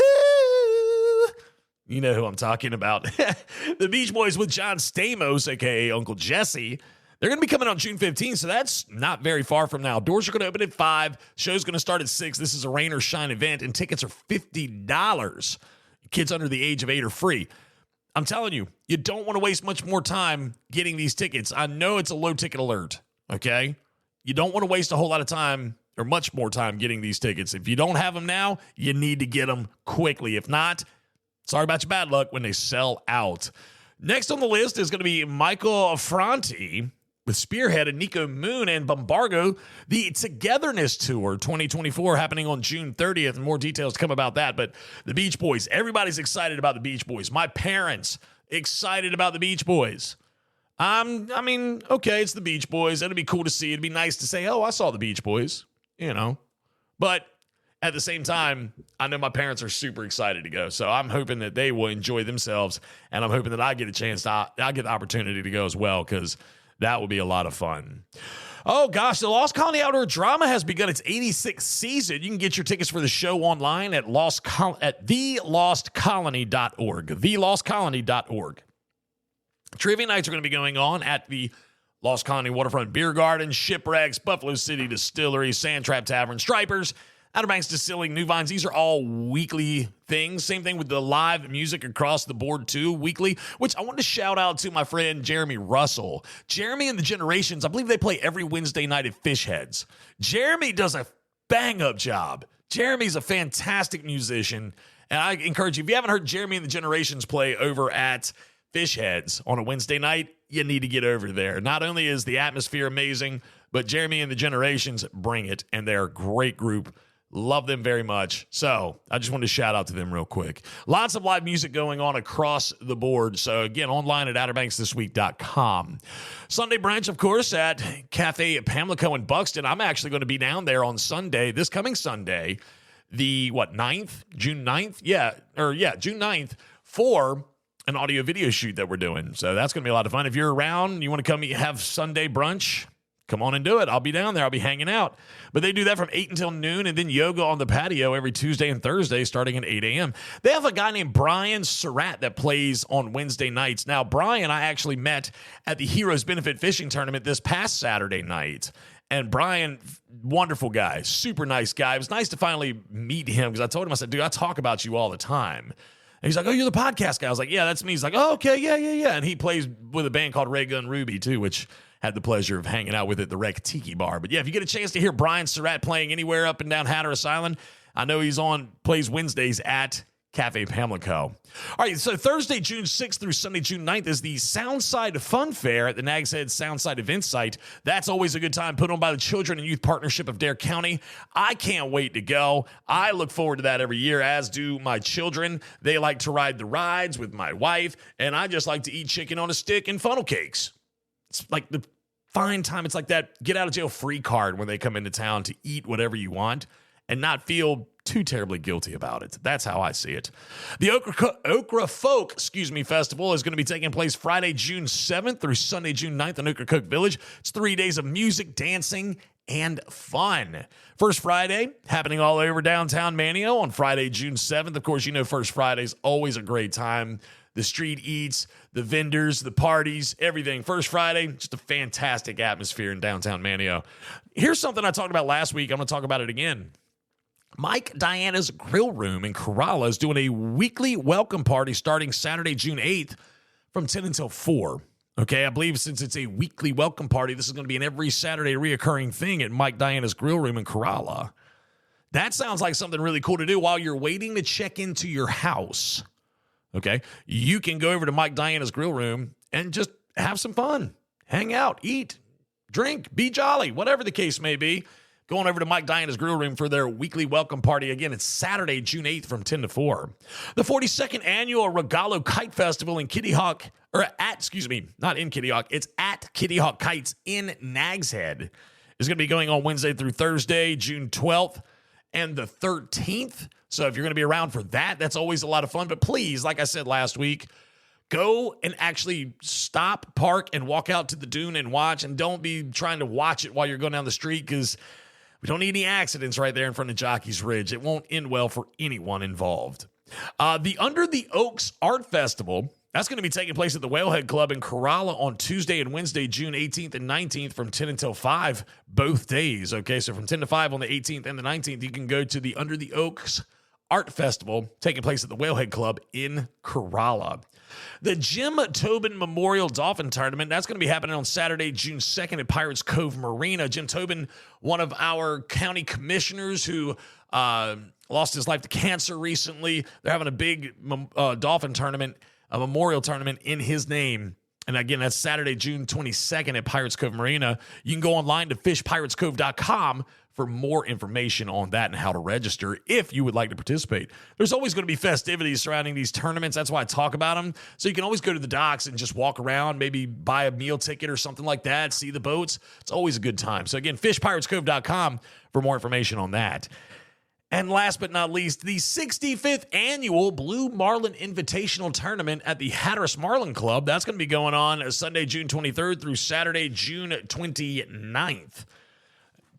You know who I'm talking about. The Beach Boys with John Stamos, a.k.a. Uncle Jesse. They're going to be coming on June 15th, so that's not very far from now. Doors are going to open at 5. Show's going to start at 6. This is a rain or shine event, and tickets are $50. Kids under the age of 8 are free. I'm telling you, you don't want to waste much more time getting these tickets. I know it's a low ticket alert, okay? You don't want to waste a whole lot of time or much more time getting these tickets. If you don't have them now, you need to get them quickly. If not, sorry about your bad luck when they sell out. Next on the list is going to be Michael Franti with Spearhead and Nico Moon and Bombargo, the Togetherness Tour 2024 happening on June 30th. And more details to come about that. But the Beach Boys, everybody's excited about the Beach Boys. My parents excited about the Beach Boys. I mean, okay, it's the Beach Boys. It'd be cool to see. It'd be nice to say, oh, I saw the Beach Boys. But at the same time, I know my parents are super excited to go. So I'm hoping that they will enjoy themselves. And I'm hoping that I get I get the opportunity to go as well, because that will be a lot of fun. Oh, gosh, the Lost Colony Outdoor Drama has begun its 86th season. You can get your tickets for the show online at thelostcolony.org. Thelostcolony.org. Trivia nights are going to be going on at the Lost Colony Waterfront Beer Garden, Shipwrecks, Buffalo City Distillery, Sand Trap Tavern, Stripers, Outer Banks Distilling, New Vines. These are all weekly things. Same thing with the live music across the board, too, weekly, which I want to shout out to my friend Jeremy Russell. Jeremy and the Generations, I believe they play every Wednesday night at Fish Heads. Jeremy does a bang-up job. Jeremy's a fantastic musician, and I encourage you, if you haven't heard Jeremy and the Generations play over at Fish Heads on a Wednesday night, you need to get over there. Not only is the atmosphere amazing, but Jeremy and the Generations bring it, and they're a great group. Love them very much. So I just wanted to shout out to them real quick. Lots of live music going on across the board. So again, online at OuterBanksThisWeek.com. Sunday brunch, of course, at Cafe Pamlico in Buxton. I'm actually going to be down there on Sunday, this coming Sunday, the 9th? June 9th? June 9th, for an audio video shoot that we're doing. So that's going to be a lot of fun. If you're around, you want to come have Sunday brunch, come on and do it. I'll be down there. I'll be hanging out. But they do that from 8 until noon, and then yoga on the patio every Tuesday and Thursday starting at 8 a.m. They have a guy named Brian Surratt that plays on Wednesday nights. Now, Brian, I actually met at the Heroes Benefit Fishing Tournament this past Saturday night. And Brian, wonderful guy, super nice guy. It was nice to finally meet him, because I told him, I said, dude, I talk about you all the time. And he's like, oh, you're the podcast guy. I was like, yeah, that's me. He's like, oh, okay, yeah. And he plays with a band called Ray Gun Ruby, too, which had the pleasure of hanging out with at the Wreck Tiki Bar. But yeah, if you get a chance to hear Brian Surratt playing anywhere up and down Hatteras Island, I know plays Wednesdays at Cafe Pamlico. All right, so Thursday, June 6th through Sunday, June 9th is the Soundside Fun Fair at the Nags Head Soundside event site. That's always a good time, put on by the Children and Youth Partnership of Dare County. I can't wait to go. I look forward to that every year, as do my children. They like to ride the rides with my wife, and I just like to eat chicken on a stick and funnel cakes. It's like the fine time. It's like that get out of jail free card when they come into town to eat whatever you want and not feel too terribly guilty about it. That's how I see it. The Okra Folk, Festival is going to be taking place Friday, June 7th through Sunday, June 9th in Ocracoke Village. It's 3 days of music, dancing, and fun. First Friday, happening all over downtown Manio on Friday, June 7th. Of course, you know First Friday's always a great time. The street eats, the vendors, the parties, everything. First Friday, just a fantastic atmosphere in downtown Manio. Here's something I talked about last week. I'm going to talk about it again. Mike Diana's Grill Room in Corolla is doing a weekly welcome party starting Saturday, June 8th from 10 until 4. Okay, I believe since it's a weekly welcome party, this is going to be an every Saturday reoccurring thing at Mike Diana's Grill Room in Corolla. That sounds like something really cool to do while you're waiting to check into your house. Okay, you can go over to Mike Diana's Grill Room and just have some fun, hang out, eat, drink, be jolly, whatever the case may be. Going over to Mike Diana's Grill Room for their weekly welcome party. Again, it's Saturday, June 8th from 10 to 4. The 42nd annual Regalo Kite Festival in Kitty Hawk, not in Kitty Hawk, it's at Kitty Hawk Kites in Nags Head. It's going to be going on Wednesday through Thursday, June 12th and the 13th. So if you're going to be around for that, that's always a lot of fun. But please, like I said last week, go and actually stop, park, and walk out to the dune and watch. And don't be trying to watch it while you're going down the street, because we don't need any accidents right there in front of Jockey's Ridge. It won't end well for anyone involved. The Under the Oaks Art Festival, that's going to be taking place at the Whalehead Club in Corolla on Tuesday and Wednesday, June 18th and 19th from 10 until 5, both days. Okay, so from 10 to 5 on the 18th and the 19th, you can go to the Under the Oaks Art Festival taking place at the Whalehead Club in Corolla. The Jim Tobin Memorial Dolphin Tournament, that's going to be happening on Saturday, June 2nd at Pirates Cove Marina. Jim Tobin, one of our county commissioners who lost his life to cancer recently. They're having a big dolphin tournament, a memorial tournament in his name. And again, that's Saturday, June 22nd at Pirates Cove Marina. You can go online to fishpiratescove.com for more information on that and how to register if you would like to participate. There's always going to be festivities surrounding these tournaments. That's why I talk about them. So you can always go to the docks and just walk around, maybe buy a meal ticket or something like that, see the boats. It's always a good time. So again, fishpiratescove.com for more information on that. And last but not least, the 65th annual Blue Marlin Invitational Tournament at the Hatteras Marlin Club. That's going to be going on Sunday, June 23rd through Saturday, June 29th.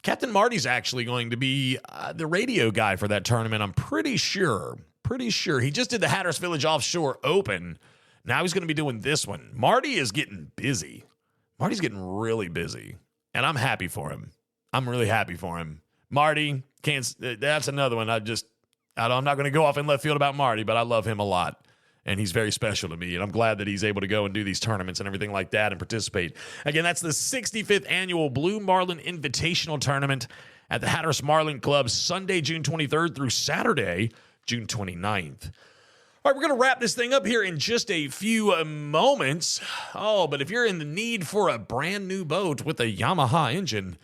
Captain Marty's actually going to be the radio guy for that tournament, I'm pretty sure. He just did the Hatteras Village Offshore Open. Now he's going to be doing this one. Marty is getting busy. Marty's getting really busy, and I'm happy for him. I'm really happy for him. Marty, that's another one. I'm not going to go off in left field about Marty, but I love him a lot. And he's very special to me, and I'm glad that he's able to go and do these tournaments and everything like that and participate. Again, that's the 65th Annual Blue Marlin Invitational Tournament at the Hatteras Marlin Club, Sunday, June 23rd through Saturday, June 29th. All right, we're going to wrap this thing up here in just a few moments. Oh, but if you're in the need for a brand new boat with a Yamaha engine,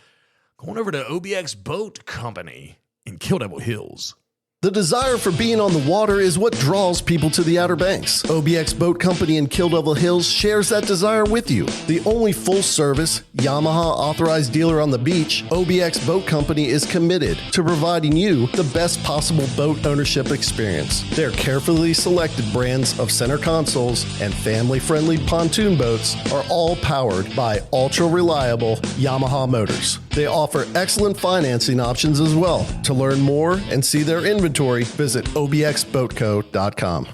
go on over to OBX Boat Company in Kill Devil Hills. The desire for being on the water is what draws people to the Outer Banks. OBX Boat Company in Kill Devil Hills shares that desire with you. The only full-service, Yamaha authorized dealer on the beach, OBX Boat Company is committed to providing you the best possible boat ownership experience. Their carefully selected brands of center consoles and family-friendly pontoon boats are all powered by ultra-reliable Yamaha motors. They offer excellent financing options as well. To learn more and see their inventory, visit obxboatco.com.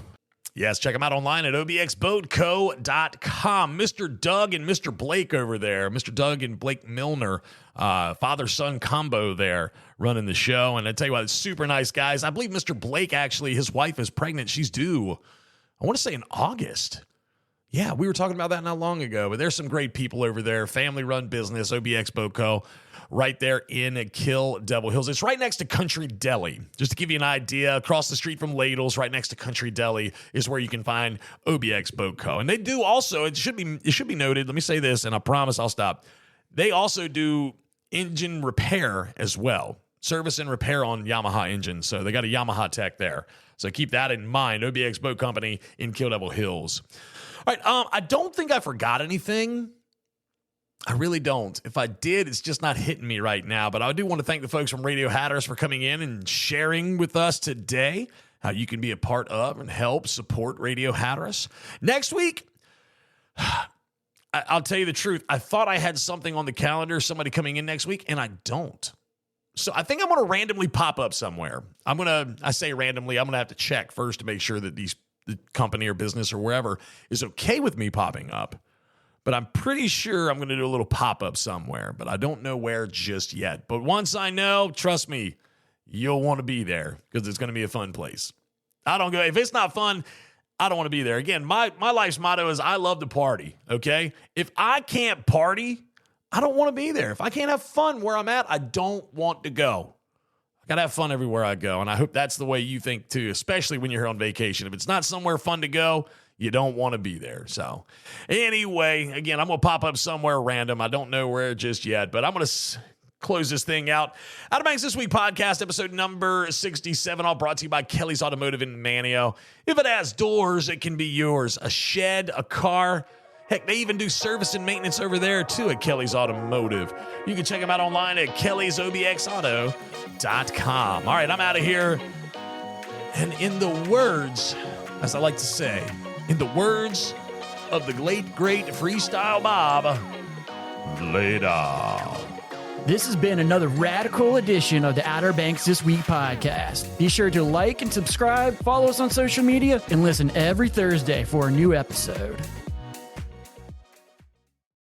Yes, check them out online at obxboatco.com. Mr. Doug and Mr. Blake over there. Mr. Doug and Blake Milner, father-son combo there running the show. And I tell you what, it's super nice guys. I believe Mr. Blake, actually, his wife is pregnant. She's due, I want to say in August. Yeah, we were talking about that not long ago, but there's some great people over there. Family-run business, OBX Boat Co., right there in Kill Devil Hills. It's right next to Country Deli. Just to give you an idea, across the street from Ladles, right next to Country Deli, is where you can find OBX Boat Co. And they do also, it should be noted, let me say this, and I promise I'll stop. They also do engine repair as well. Service and repair on Yamaha engines. So they got a Yamaha tech there. So keep that in mind. OBX Boat Company in Kill Devil Hills. All right, I don't think I forgot anything. I really don't. If I did, it's just not hitting me right now. But I do want to thank the folks from Radio Hatteras for coming in and sharing with us today how you can be a part of and help support Radio Hatteras. Next week, I'll tell you the truth. I thought I had something on the calendar, somebody coming in next week, and I don't. So I think I'm going to randomly pop up somewhere. I say randomly, I'm going to have to check first to make sure that the company or business or wherever is okay with me popping up. But I'm pretty sure I'm going to do a little pop-up somewhere, but I don't know where just yet. But once I know, trust me, you'll want to be there because it's going to be a fun place. If it's not fun, I don't want to be there. Again, my life's motto is I love to party, okay? If I can't party, I don't want to be there. If I can't have fun where I'm at, I don't want to go. I got to have fun everywhere I go, and I hope that's the way you think too, especially when you're here on vacation. If it's not somewhere fun to go, you don't want to be there. So anyway, again, I'm going to pop up somewhere random. I don't know where just yet, but I'm going to close this thing out. Outer Banks This Week podcast, episode number 67, all brought to you by Kelly's Automotive in Manio. If it has doors, it can be yours. A shed, a car. Heck, they even do service and maintenance over there, too, at Kelly's Automotive. You can check them out online at kellysobxauto.com. All right, I'm out of here. And in the words, as I like to say, in the words of the late, great Freestyle Bob, later. This has been another radical edition of the Outer Banks This Week podcast. Be sure to like and subscribe, follow us on social media, and listen every Thursday for a new episode.